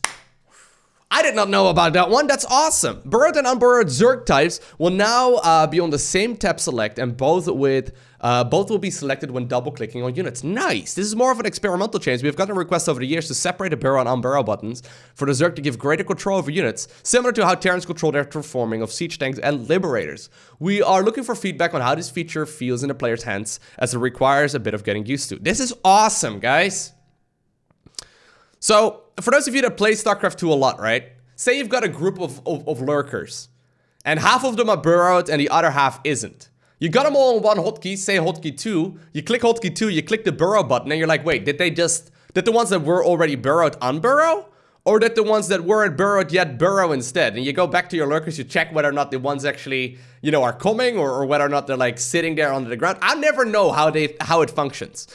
I did not know about that one. That's awesome. Burrowed and unburrowed Zerk types will now be on the same tab select, and both will be selected when double clicking on units. Nice. This is more of an experimental change. We've gotten requests over the years to separate the burrow and unburrow buttons for the Zerk to give greater control over units, similar to how Terrans control their terraforming of siege tanks and liberators. We are looking for feedback on how this feature feels in the player's hands, as it requires a bit of getting used to. This is awesome, guys. So, for those of you that play StarCraft 2 a lot, right? Say you've got a group of lurkers, and half of them are burrowed and the other half isn't. You got them all on one hotkey, say hotkey 2, you click hotkey 2, you click the burrow button, and you're like, wait, did the ones that were already burrowed unburrow? Or did the ones that weren't burrowed yet burrow instead? And you go back to your lurkers, you check whether or not the ones actually, you know, are coming, or whether or not they're like sitting there under the ground. I never know how it functions.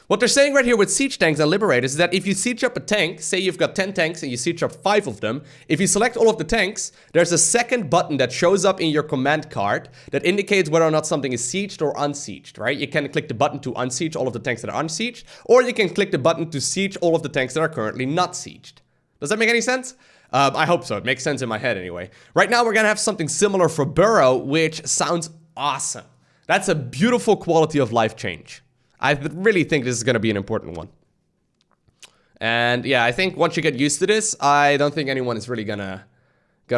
What they're saying right here with siege tanks and liberators is that if you siege up a tank, say you've got 10 tanks and you siege up 5 of them, if you select all of the tanks, there's a second button that shows up in your command card that indicates whether or not something is sieged or unsieged, right? You can click the button to unsiege all of the tanks that are unsieged, or you can click the button to siege all of the tanks that are currently not sieged. Does that make any sense? I hope so. It makes sense in my head anyway. Right now, we're gonna have something similar for burrow, which sounds awesome. That's a beautiful quality of life change. I really think this is going to be an important one. And yeah, I think once you get used to this, I don't think anyone is really gonna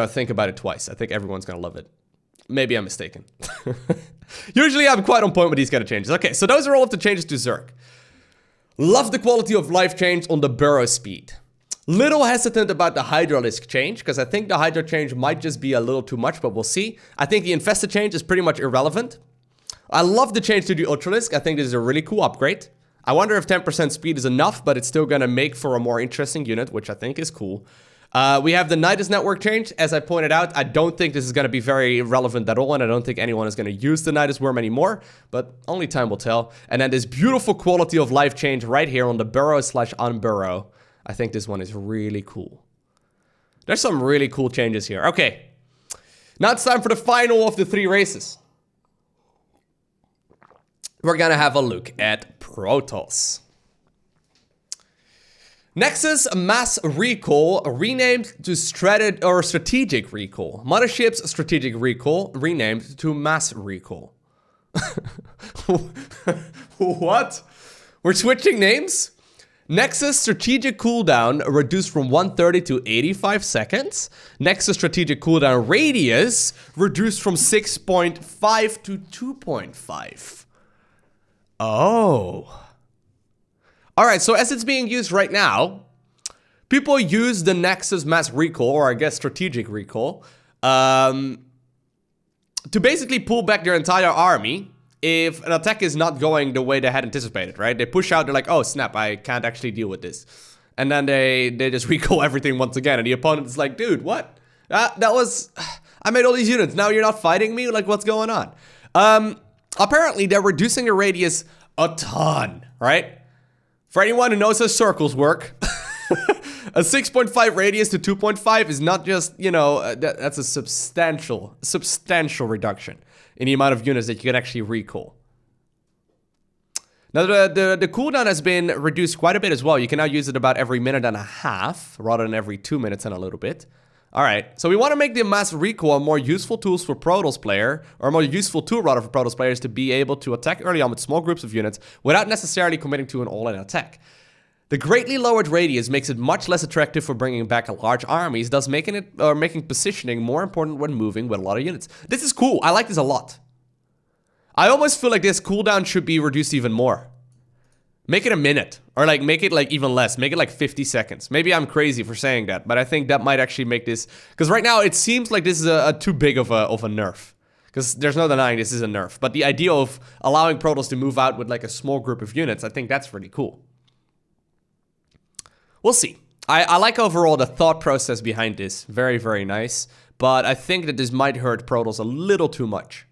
think about it twice. I think everyone's gonna love it. Maybe I'm mistaken. Usually I'm quite on point with these kind of changes. Okay, so those are all of the changes to Zerk. Love the quality of life change on the burrow speed. Little hesitant about the Hydralisk change, because I think the Hydra change might just be a little too much, but we'll see. I think the Infested change is pretty much irrelevant. I love the change to the Ultralisk. I think this is a really cool upgrade. I wonder if 10% speed is enough, but it's still gonna make for a more interesting unit, which I think is cool. We have the Nidus network change. As I pointed out, I don't think this is gonna be very relevant at all, and I don't think anyone is gonna use the Nidus worm anymore, but only time will tell. And then this beautiful quality of life change right here on the burrow/unburrow. I think this one is really cool. There's some really cool changes here. Okay, now it's time for the final of the 3 races. We're gonna have a look at Protoss. Nexus Mass Recoil renamed to Strategic Recoil. Mothership's Strategic Recoil renamed to Mass Recoil. What? We're switching names? Nexus Strategic Cooldown reduced from 130 to 85 seconds. Nexus Strategic Cooldown Radius reduced from 6.5 to 2.5. Oh. Alright, so as it's being used right now, people use the Nexus Mass Recoil, or I guess Strategic Recoil, to basically pull back their entire army if an attack is not going the way they had anticipated, right? They push out, they're like, oh snap, I can't actually deal with this. And then they just recoil everything once again, and the opponent is like, dude, what? I made all these units, now you're not fighting me? Like, what's going on? Apparently, they're reducing the radius a ton, right? For anyone who knows how circles work, a 6.5 radius to 2.5 is not just, you know, that's a substantial reduction in the amount of units that you can actually recoil. Now, the cooldown has been reduced quite a bit as well. You can now use it about every minute and a half, rather than every 2 minutes and a little bit. Alright, so we want to make the mass recoil more useful tools for Protoss player, or more useful tool rather for Protoss players to be able to attack early on with small groups of units without necessarily committing to an all-in attack. The greatly lowered radius makes it much less attractive for bringing back large armies, thus making positioning more important when moving with a lot of units. This is cool. I like this a lot. I almost feel like this cooldown should be reduced even more. Make it a minute, or like make it like even less. Make it like 50 seconds. Maybe I'm crazy for saying that, but I think that might actually make this, because right now it seems like this is a too big of a nerf. Because there's no denying this is a nerf. But the idea of allowing Protoss to move out with like a small group of units, I think that's really cool. We'll see. I like overall the thought process behind this. Very, very nice. But I think that this might hurt Protoss a little too much.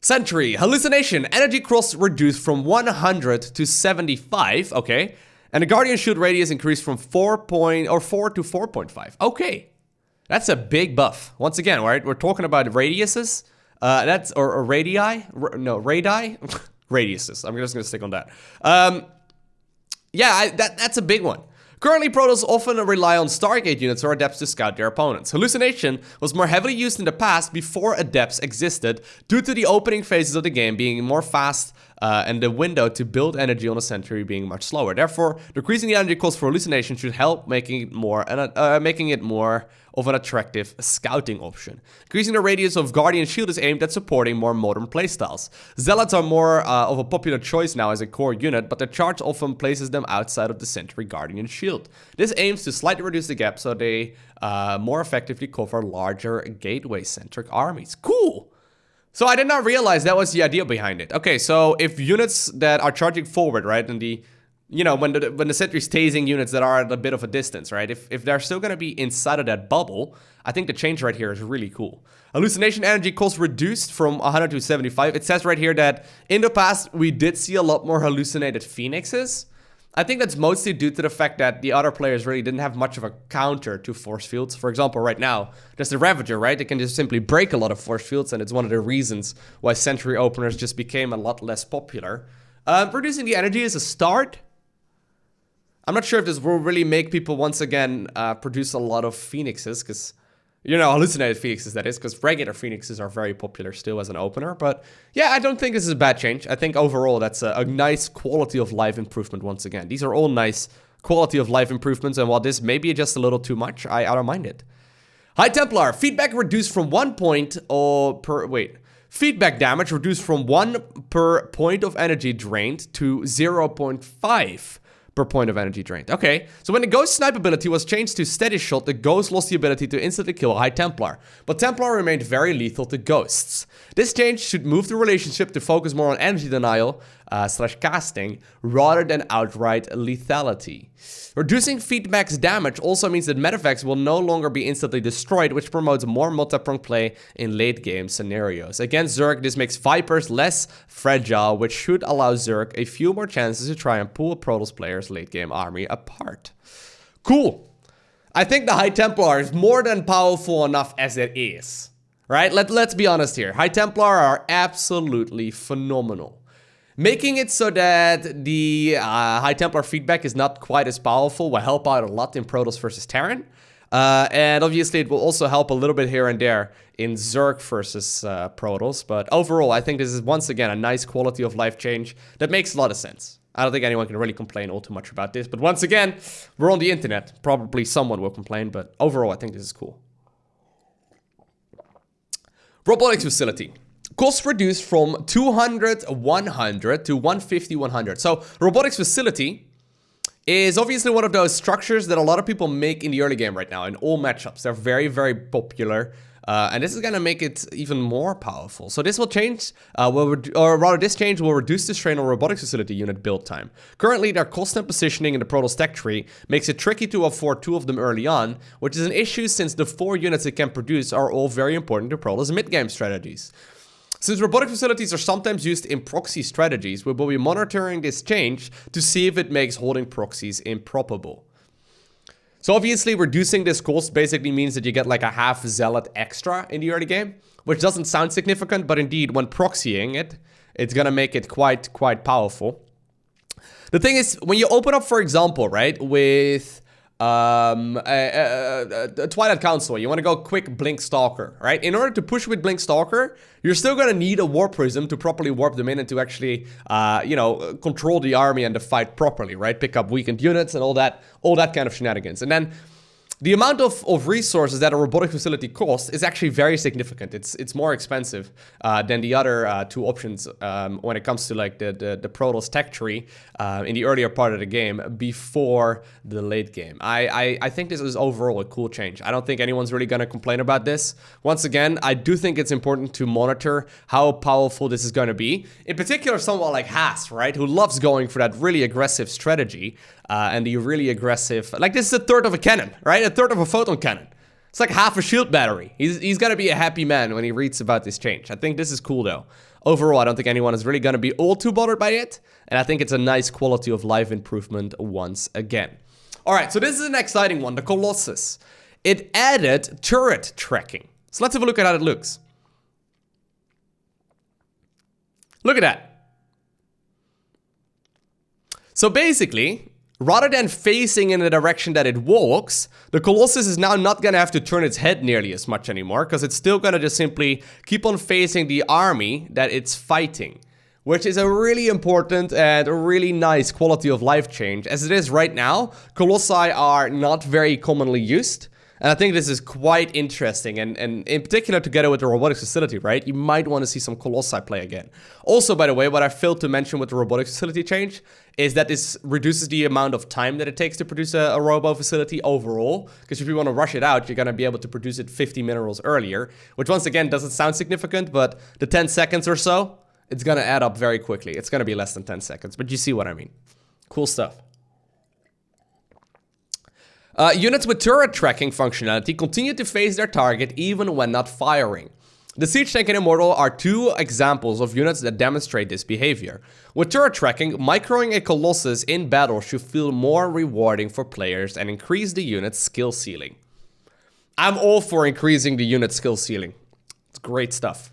Sentry. Hallucination. Energy cross reduced from 100 to 75. Okay. And the Guardian shield radius increased from 4 to 4.5. Okay. That's a big buff. Once again, right? We're talking about radiuses. Or radii? No, radii? Radiuses. I'm just going to stick on that. Yeah, that's a big one. Currently, Protoss often rely on Stargate units or Adepts to scout their opponents. Hallucination was more heavily used in the past before Adepts existed due to the opening phases of the game being more fast and the window to build energy on a Sentry being much slower. Therefore, decreasing the energy cost for Hallucination should help making it more of an attractive scouting option. Increasing the radius of Guardian Shield is aimed at supporting more modern playstyles. Zealots are more of a popular choice now as a core unit, but their charge often places them outside of the Sentry Guardian Shield. This aims to slightly reduce the gap so they more effectively cover larger gateway-centric armies. Cool! So I did not realize that was the idea behind it. Okay, so if units that are charging forward, right, and the, you know, when the Sentry's tasing units that are at a bit of a distance, right, if they're still going to be inside of that bubble, I think the change right here is really cool. Hallucination energy cost reduced from 100 to 75. It says right here that in the past, we did see a lot more hallucinated Phoenixes. I think that's mostly due to the fact that the other players really didn't have much of a counter to force fields. For example, right now, there's the Ravager, right? They can just simply break a lot of force fields, and it's one of the reasons why Sentry openers just became a lot less popular. Reducing the energy is a start. I'm not sure if this will really make people once again produce a lot of Phoenixes, because, you know, hallucinated Phoenixes, that is, because regular Phoenixes are very popular still as an opener. But yeah, I don't think this is a bad change. I think overall that's a nice quality of life improvement once again. These are all nice quality of life improvements, and while this may be just a little too much, I don't mind it. High Templar, feedback reduced from 1 point feedback damage reduced from 1 per point of energy drained to 0.5 per point of energy drained. Okay, so when the Ghost Snipe ability was changed to Steady Shot, the Ghost lost the ability to instantly kill a High Templar, but Templar remained very lethal to Ghosts. This change should move the relationship to focus more on energy denial / casting rather than outright lethality. Reducing feedback's damage also means that Medivacs will no longer be instantly destroyed, which promotes more multi-pronged play in late game scenarios. Against Zerk, this makes Vipers less fragile, which should allow Zerk a few more chances to try and pull a Protoss player's late game army apart. Cool. I think the High Templar is more than powerful enough as it is. Right? Let's be honest here. High Templar are absolutely phenomenal. Making it so that the High Templar feedback is not quite as powerful will help out a lot in Protoss versus Terran. And obviously it will also help a little bit here and there in Zerk versus Protoss. But overall, I think this is once again a nice quality of life change that makes a lot of sense. I don't think anyone can really complain all too much about this. But once again, we're on the internet. Probably someone will complain, but overall I think this is cool. Robotics Facility. Cost reduced from 200-100 to 150-100. So Robotics Facility is obviously one of those structures that a lot of people make in the early game right now in all matchups. They're very, very popular. And this is going to make it even more powerful. So this will change, this change will reduce the strain on Robotics Facility unit build time. Currently, their cost and positioning in the Protoss tech tree makes it tricky to afford 2 of them early on, which is an issue since the 4 units it can produce are all very important to Protoss mid-game strategies. Since robotic facilities are sometimes used in proxy strategies, we will be monitoring this change to see if it makes holding proxies improbable. So obviously reducing this cost basically means that you get like a half zealot extra in the early game, which doesn't sound significant, but indeed when proxying it, it's gonna make it quite powerful. The thing is, when you open up, for example, right, with a Twilight Council, you want to go quick Blink Stalker, right? In order to push with Blink Stalker, you're still going to need a Warp Prism to properly warp them in and to actually, you know, control the army and the fight properly, right? Pick up weakened units and all that kind of shenanigans. And then the amount of resources that a robotic facility costs is actually very significant. It's more expensive than the other two options when it comes to like the Protoss tech tree in the earlier part of the game before the late game. I think this is overall a cool change. I don't think anyone's really going to complain about this. Once again, I do think it's important to monitor how powerful this is going to be. In particular, someone like Haas, right, who loves going for that really aggressive strategy. And the really aggressive, like this is a third of a cannon, right? A third of a photon cannon. It's like half a shield battery. He's gonna be a happy man when he reads about this change. I think this is cool though. Overall, I don't think anyone is really gonna be all too bothered by it. And I think it's a nice quality of life improvement once again. All right, so this is an exciting one, the Colossus. It added turret tracking. So let's have a look at how it looks. Look at that. So basically, rather than facing in the direction that it walks, the Colossus is now not going to have to turn its head nearly as much anymore, because it's still going to just simply keep on facing the army that it's fighting, which is a really important and a really nice quality of life change. As it is right now, Colossi are not very commonly used. And I think this is quite interesting, and in particular together with the Robotics Facility, right? You might want to see some Colossi play again. Also, by the way, what I failed to mention with the Robotics Facility change is that this reduces the amount of time that it takes to produce a Robo Facility overall. Because if you want to rush it out, you're going to be able to produce it 50 minerals earlier, which once again doesn't sound significant, but the 10 seconds or so, it's going to add up very quickly. It's going to be less than 10 seconds, but you see what I mean. Cool stuff. Units with turret tracking functionality continue to face their target even when not firing. The Siege Tank and Immortal are two examples of units that demonstrate this behavior. With turret tracking, microing a Colossus in battle should feel more rewarding for players and increase the unit's skill ceiling. I'm all for increasing the unit skill ceiling. It's great stuff.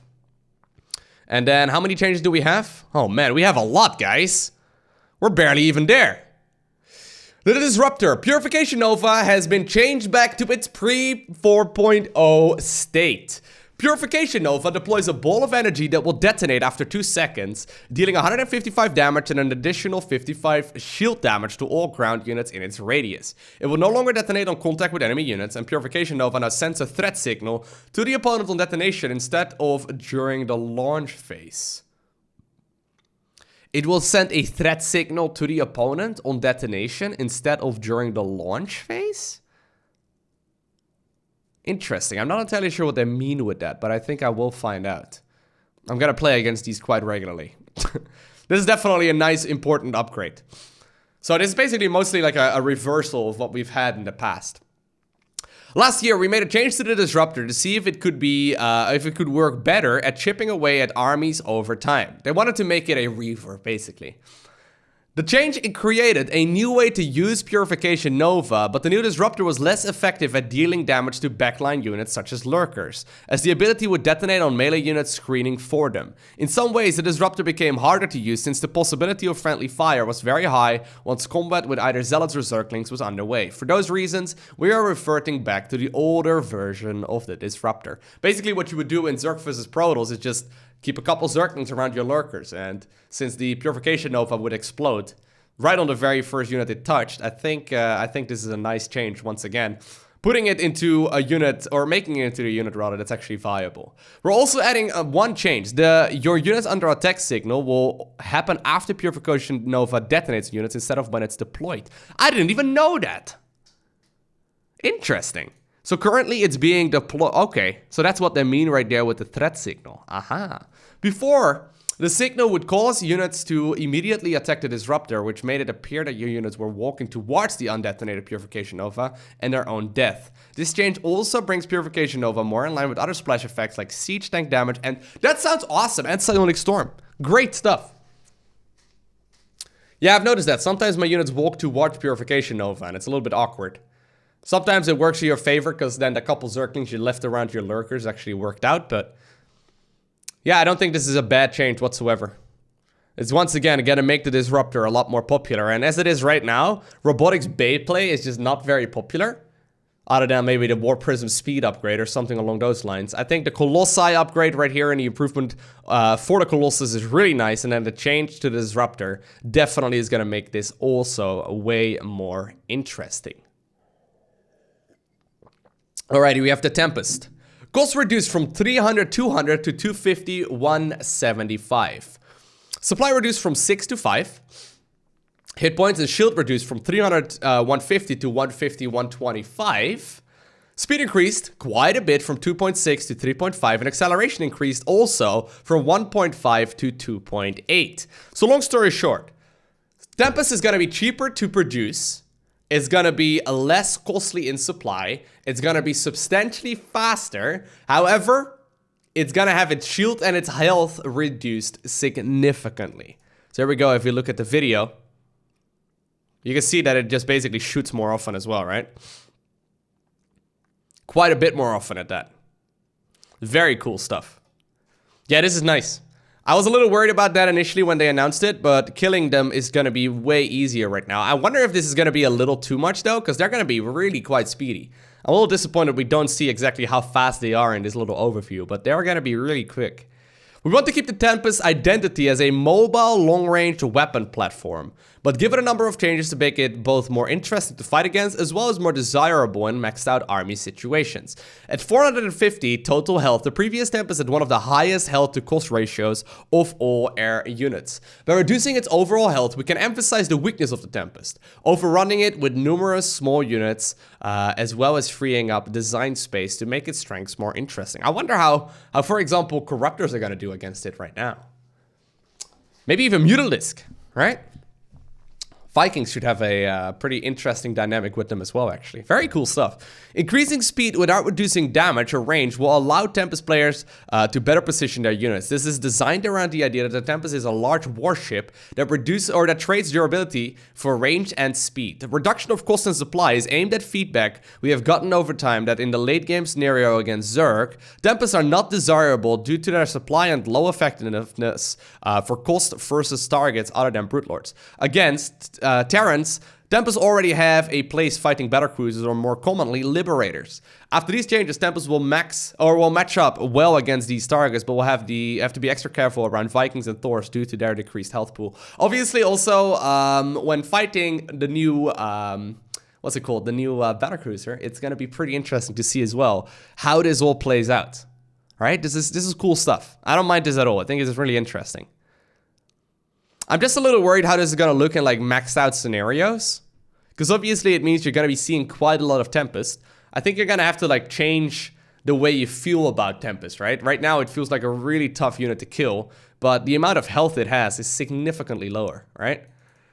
And then how many changes do we have? Oh man, we have a lot, guys. We're barely even there. The Disruptor, Purification Nova, has been changed back to its pre-4.0 state. Purification Nova deploys a ball of energy that will detonate after 2 seconds, dealing 155 damage and an additional 55 shield damage to all ground units in its radius. It will no longer detonate on contact with enemy units, and Purification Nova now sends a threat signal to the opponent on detonation instead of during the launch phase. It will send a threat signal to the opponent on detonation instead of during the launch phase? Interesting. I'm not entirely sure what they mean with that, but I think I will find out. I'm gonna play against these quite regularly. This is definitely a nice, important upgrade. So this is basically mostly like a reversal of what we've had in the past. Last year, we made a change to the Disruptor to see if it could work better at chipping away at armies over time. They wanted to make it a reaver, basically. The change created a new way to use Purification Nova, but the new Disruptor was less effective at dealing damage to backline units such as Lurkers, as the ability would detonate on melee units screening for them. In some ways, the Disruptor became harder to use since the possibility of friendly fire was very high once combat with either Zealots or Zerklings was underway. For those reasons, we are reverting back to the older version of the Disruptor. Basically, what you would do in Zerk vs Protoss is just keep a couple Zerklings around your Lurkers, and since the Purification Nova would explode right on the very first unit it touched, I think this is a nice change once again. Putting it into a unit, or making it into a unit rather, that's actually viable. We're also adding one change. Your units under attack signal will happen after Purification Nova detonates units instead of when it's deployed. I didn't even know that. Interesting. So currently it's being deployed. Okay, so that's what they mean right there with the threat signal. Aha. Before, the signal would cause units to immediately attack the Disruptor, which made it appear that your units were walking towards the undetonated Purification Nova and their own death. This change also brings Purification Nova more in line with other splash effects like Siege Tank damage, and that sounds awesome, and Psionic Storm. Great stuff. Yeah, I've noticed that. Sometimes my units walk towards Purification Nova, and it's a little bit awkward. Sometimes it works in your favor, because then the couple Zerklings you left around your Lurkers actually worked out, but yeah, I don't think this is a bad change whatsoever. It's once again gonna make the Disruptor a lot more popular. And as it is right now, Robotics Bay play is just not very popular. Other than maybe the War Prism speed upgrade or something along those lines. I think the Colossi upgrade right here and the improvement for the Colossus is really nice. And then the change to the Disruptor definitely is gonna make this also way more interesting. Alrighty, we have the Tempest. Cost reduced from 300, 200 to 250, 175. Supply reduced from 6 to 5. Hit points and shield reduced from 300, 150 to 150, 125. Speed increased quite a bit from 2.6 to 3.5. And acceleration increased also from 1.5 to 2.8. So long story short, Tempest is going to be cheaper to produce. It's going to be less costly in supply. It's going to be substantially faster. However, it's going to have its shield and its health reduced significantly. So here we go. If we look at the video, you can see that it just basically shoots more often as well, right? Quite a bit more often at that. Very cool stuff. Yeah, this is nice. I was a little worried about that initially when they announced it, but killing them is going to be way easier right now. I wonder if this is going to be a little too much though, because they're going to be really quite speedy. I'm a little disappointed we don't see exactly how fast they are in this little overview, but they're going to be really quick. We want to keep the Tempest identity as a mobile, long-range weapon platform, but give it a number of changes to make it both more interesting to fight against, as well as more desirable in maxed-out army situations. At 450 total health, the previous Tempest had one of the highest health-to-cost ratios of all air units. By reducing its overall health, we can emphasize the weakness of the Tempest, overrunning it with numerous small units, as well as freeing up design space to make its strengths more interesting. I wonder how for example, Corruptors are going to do against it right now. Maybe even Mutalisk, right? Vikings should have a pretty interesting dynamic with them as well, actually. Very cool stuff. Increasing speed without reducing damage or range will allow Tempest players to better position their units. This is designed around the idea that the Tempest is a large warship that trades durability for range and speed. The reduction of cost and supply is aimed at feedback we have gotten over time that in the late game scenario against Zerk, Tempests are not desirable due to their supply and low effectiveness for cost versus targets other than Brute Lords. Against Terrans, Tempests already have a place fighting battlecruisers or more commonly Liberators. After these changes, Tempests will match up well against these targets, but will have to be extra careful around Vikings and Thors due to their decreased health pool. Obviously, also when fighting the new what's it called? The new battlecruiser, it's gonna be pretty interesting to see as well how this all plays out. All right, this is cool stuff. I don't mind this at all. I think it's really interesting. I'm just a little worried how this is going to look in like maxed out scenarios. Because obviously it means you're going to be seeing quite a lot of Tempest. I think you're going to have to like change the way you feel about Tempest, right? Right now it feels like a really tough unit to kill. But the amount of health it has is significantly lower, right?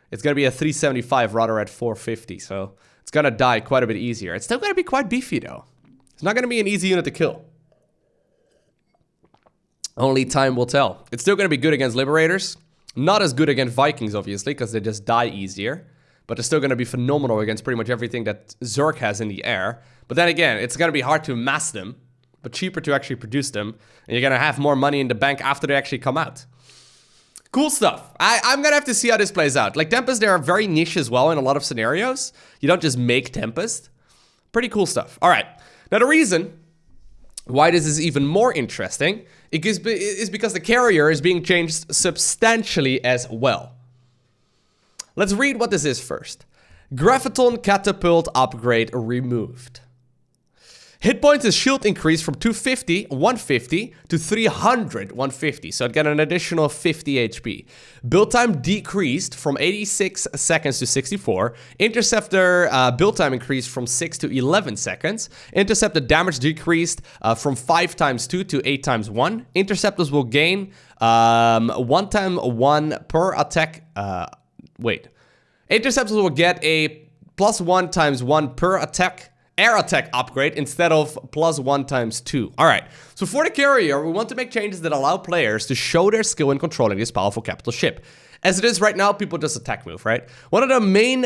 It's going to be a 375 rather at 450. So it's going to die quite a bit easier. It's still going to be quite beefy though. It's not going to be an easy unit to kill. Only time will tell. It's still going to be good against Liberators. Not as good against Vikings, obviously, because they just die easier. But they're still going to be phenomenal against pretty much everything that Zerk has in the air. But then again, it's going to be hard to mass them, but cheaper to actually produce them. And you're going to have more money in the bank after they actually come out. Cool stuff. I'm going to have to see how this plays out. Like Tempest, they are very niche as well in a lot of scenarios. You don't just make Tempest. Pretty cool stuff. All right. Now the reason why this is even more interesting is because the carrier is being changed substantially as well. Let's read what this is first. Graviton Catapult upgrade removed. Hit points and shield increased from 250, 150 to 300, 150. So it got an additional 50 HP. Build time decreased from 86 seconds to 64. Interceptor build time increased from 6 to 11 seconds. Interceptor damage decreased from 5 times 2 to 8 times 1. Interceptors will gain 1 time 1 per attack. Interceptors will get a +1 times 1 per attack. Air attack upgrade instead of +1 times 2. Alright, so for the carrier, we want to make changes that allow players to show their skill in controlling this powerful capital ship. As it is right now, people just attack move, right? One of the main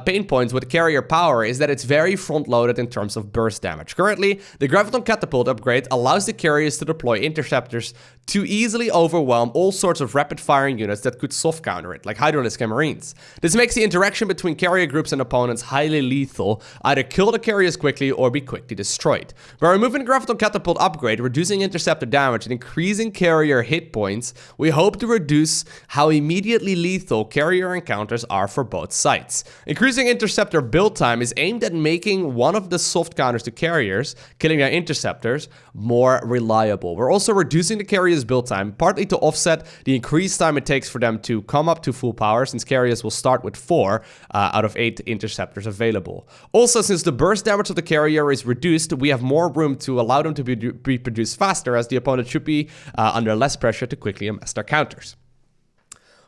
pain points with carrier power is that it's very front-loaded in terms of burst damage. Currently, the Graviton Catapult upgrade allows the carriers to deploy interceptors to easily overwhelm all sorts of rapid-firing units that could soft counter it, like Hydralisk and Marines. This makes the interaction between carrier groups and opponents highly lethal, either kill the carriers quickly or be quickly destroyed. By removing the Graviton Catapult upgrade, reducing interceptor damage, and increasing carrier hit points, we hope to reduce how immediately lethal carrier encounters are for both sides. Increasing interceptor build time is aimed at making one of the soft counters to carriers, killing their interceptors, more reliable. We're also reducing the carrier's build time, partly to offset the increased time it takes for them to come up to full power, since carriers will start with 4 out of 8 interceptors available. Also, since the burst damage of the carrier is reduced, we have more room to allow them to be produced faster, as the opponent should be under less pressure to quickly amass their counters.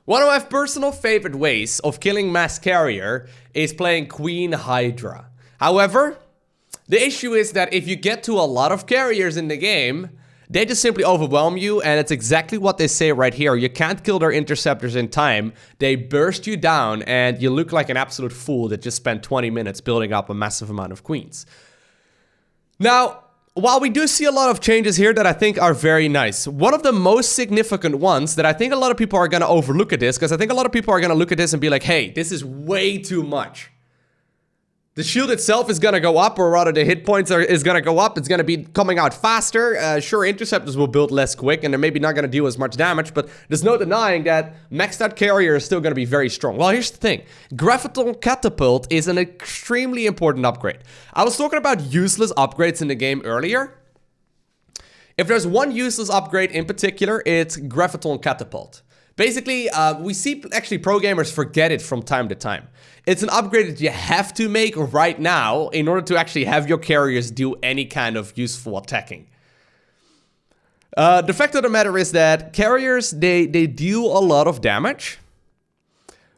One of my personal favorite ways of killing mass carrier is playing Queen Hydra. However, the issue is that if you get to a lot of carriers in the game, they just simply overwhelm you, and it's exactly what they say right here. You can't kill their interceptors in time. They burst you down, and you look like an absolute fool that just spent 20 minutes building up a massive amount of queens. Now, while we do see a lot of changes here that I think are very nice, one of the most significant ones that I think a lot of people are going to overlook at this, because I think a lot of people are going to look at this and be like, hey, this is way too much. The shield itself is going to go up, or rather the hit points is going to go up. It's going to be coming out faster. Sure, interceptors will build less quick, and they're maybe not going to deal as much damage, but there's no denying that maxed out carrier is still going to be very strong. Well, here's the thing. Graviton Catapult is an extremely important upgrade. I was talking about useless upgrades in the game earlier. If there's one useless upgrade in particular, it's Graviton Catapult. Basically, we see actually pro gamers forget it from time to time. It's an upgrade that you have to make right now in order to actually have your carriers do any kind of useful attacking. The fact of the matter is that carriers, they deal a lot of damage,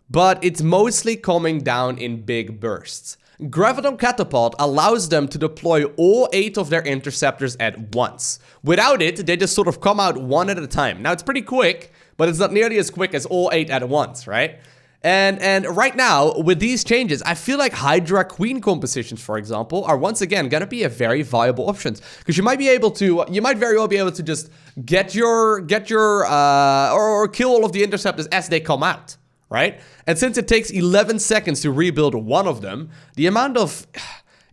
but it's mostly coming down in big bursts. Graviton Catapult allows them to deploy all 8 of their interceptors at once. Without it, they just sort of come out one at a time. Now, it's pretty quick, but it's not nearly as quick as all 8 at once, right? And right now, with these changes, I feel like Hydra Queen compositions, for example, are once again gonna be a very viable option. Because you might very well be able to just get your or kill all of the interceptors as they come out, right? And since it takes 11 seconds to rebuild one of them, the amount of...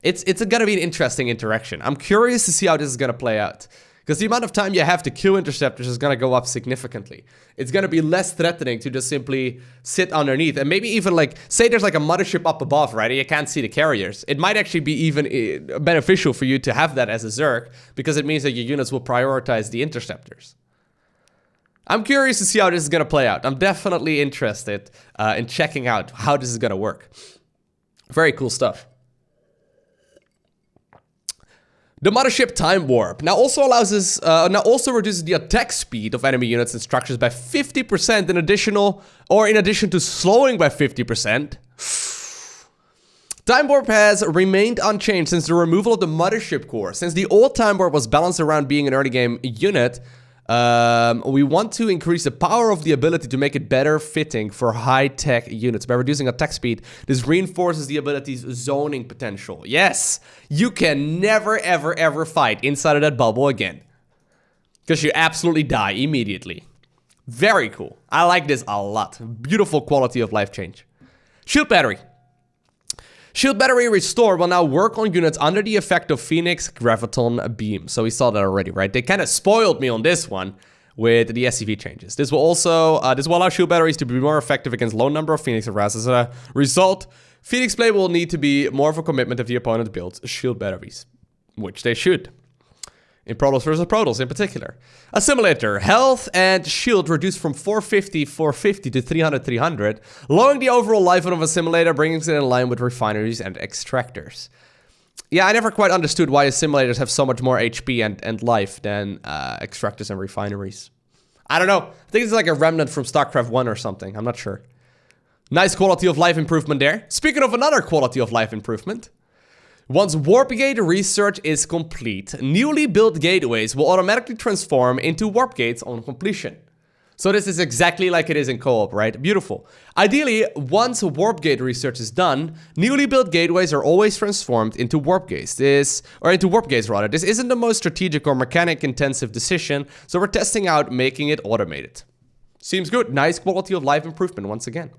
It's gonna be an interesting interaction. I'm curious to see how this is gonna play out. Because the amount of time you have to kill interceptors is going to go up significantly. It's going to be less threatening to just simply sit underneath. And maybe even like, say there's like a mothership up above, right? And you can't see the carriers. It might actually be even beneficial for you to have that as a Zerk, because it means that your units will prioritize the interceptors. I'm curious to see how this is going to play out. I'm definitely interested in checking out how this is going to work. Very cool stuff. The Mothership Time Warp now also reduces the attack speed of enemy units and structures by 50% in addition to slowing by 50%. Time Warp has remained unchanged since the removal of the Mothership core. Since the old Time Warp was balanced around being an early game unit, we want to increase the power of the ability to make it better fitting for high-tech units. By reducing attack speed, this reinforces the ability's zoning potential. Yes, you can never, ever, ever fight inside of that bubble again, because you absolutely die immediately. Very cool. I like this a lot. Beautiful quality of life change. Shield Battery. Shield Battery Restore will now work on units under the effect of Phoenix Graviton Beam. So we saw that already, right? They kind of spoiled me on this one with the SCV changes. This will also allow shield batteries to be more effective against low number of Phoenix arrays. As a result, Phoenix play will need to be more of a commitment if the opponent builds shield batteries, which they should. In Protoss versus Protoss in particular. Assimilator. Health and shield reduced from 450 to 300. Lowering the overall life of Assimilator, bringing it in line with refineries and extractors. Yeah, I never quite understood why Assimilators have so much more HP and life than extractors and refineries. I don't know. I think it's like a remnant from StarCraft 1 or something. I'm not sure. Nice quality of life improvement there. Speaking of another quality of life improvement. Once Warp Gate research is complete, newly built gateways will automatically transform into Warp Gates on completion. So this is exactly like it is in co-op, right? Beautiful. Ideally, once a warp gate research is done, newly built gateways are always transformed into warp gates. Into warp gates rather. This isn't the most strategic or mechanic intensive decision, so we're testing out making it automated. Seems good. Nice quality of life improvement once again.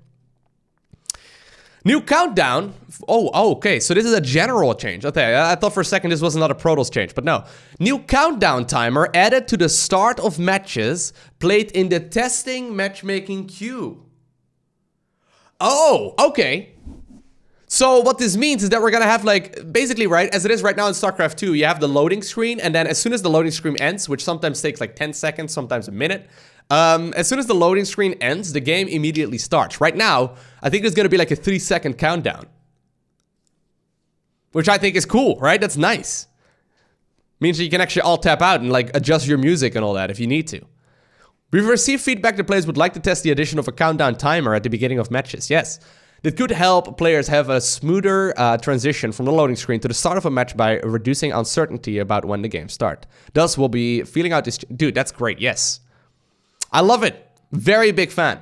New countdown. Oh, okay. So this is a general change. Okay, I thought for a second this was another Protoss change, but no. New countdown timer added to the start of matches played in the testing matchmaking queue. Oh, okay. So what this means is that we're gonna have like, basically, right, as it is right now in StarCraft 2, you have the loading screen, and then as soon as the loading screen ends, which sometimes takes like 10 seconds, sometimes a minute, as soon as the loading screen ends, the game immediately starts. Right now, I think there's gonna be like a 3-second countdown. Which I think is cool, right? That's nice. Means that you can actually alt tap out and like adjust your music and all that if you need to. We've received feedback that players would like to test the addition of a countdown timer at the beginning of matches. Yes. That could help players have a smoother transition from the loading screen to the start of a match by reducing uncertainty about when the game starts. Thus, we'll be feeling out this... Dude, that's great, yes. I love it. Very big fan.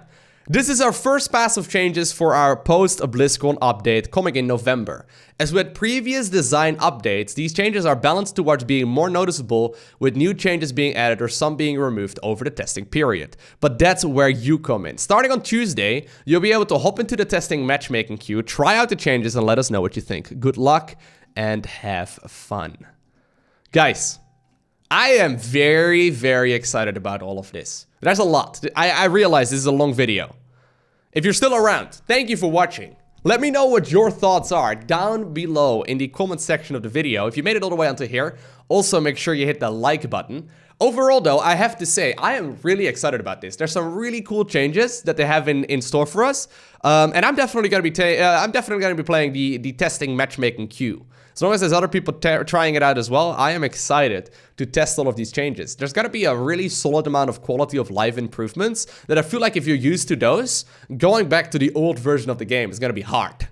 This is our first pass of changes for our post-BlizzCon update coming in November. As with previous design updates, these changes are balanced towards being more noticeable, with new changes being added or some being removed over the testing period. But that's where you come in. Starting on Tuesday, you'll be able to hop into the testing matchmaking queue, try out the changes, and let us know what you think. Good luck and have fun. Guys, I am very, very excited about all of this. There's a lot. I realize this is a long video. If you're still around, thank you for watching. Let me know what your thoughts are down below in the comment section of the video. If you made it all the way until here, also make sure you hit the like button. Overall though, I have to say, I am really excited about this. There's some really cool changes that they have in store for us. And I'm definitely going to be playing the testing matchmaking queue. As long as there's other people trying it out as well, I am excited to test all of these changes. There's got to be a really solid amount of quality of life improvements that I feel like if you're used to those, going back to the old version of the game is going to be hard.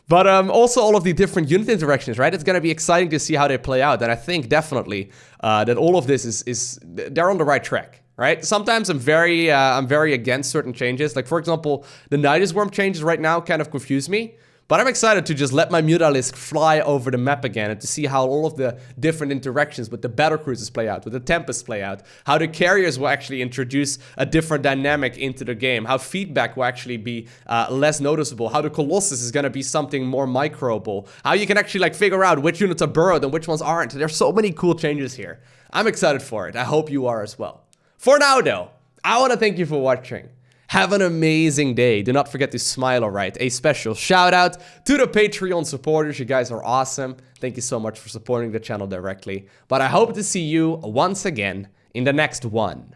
But also all of the different unit interactions, right? It's going to be exciting to see how they play out. And I think definitely that all of this they're on the right track. Right? Sometimes I'm very against certain changes. Like for example, the Nidus Worm changes right now kind of confuse me. But I'm excited to just let my Mutalisk fly over the map again and to see how all of the different interactions with the battlecruisers play out, with the Tempest play out, how the carriers will actually introduce a different dynamic into the game, how feedback will actually be less noticeable, how the Colossus is going to be something more microable, how you can actually like figure out which units are burrowed and which ones aren't. There's so many cool changes here. I'm excited for it. I hope you are as well. For now though, I want to thank you for watching. Have an amazing day. Do not forget to smile, alright? A special shout out to the Patreon supporters. You guys are awesome. Thank you so much for supporting the channel directly. But I hope to see you once again in the next one.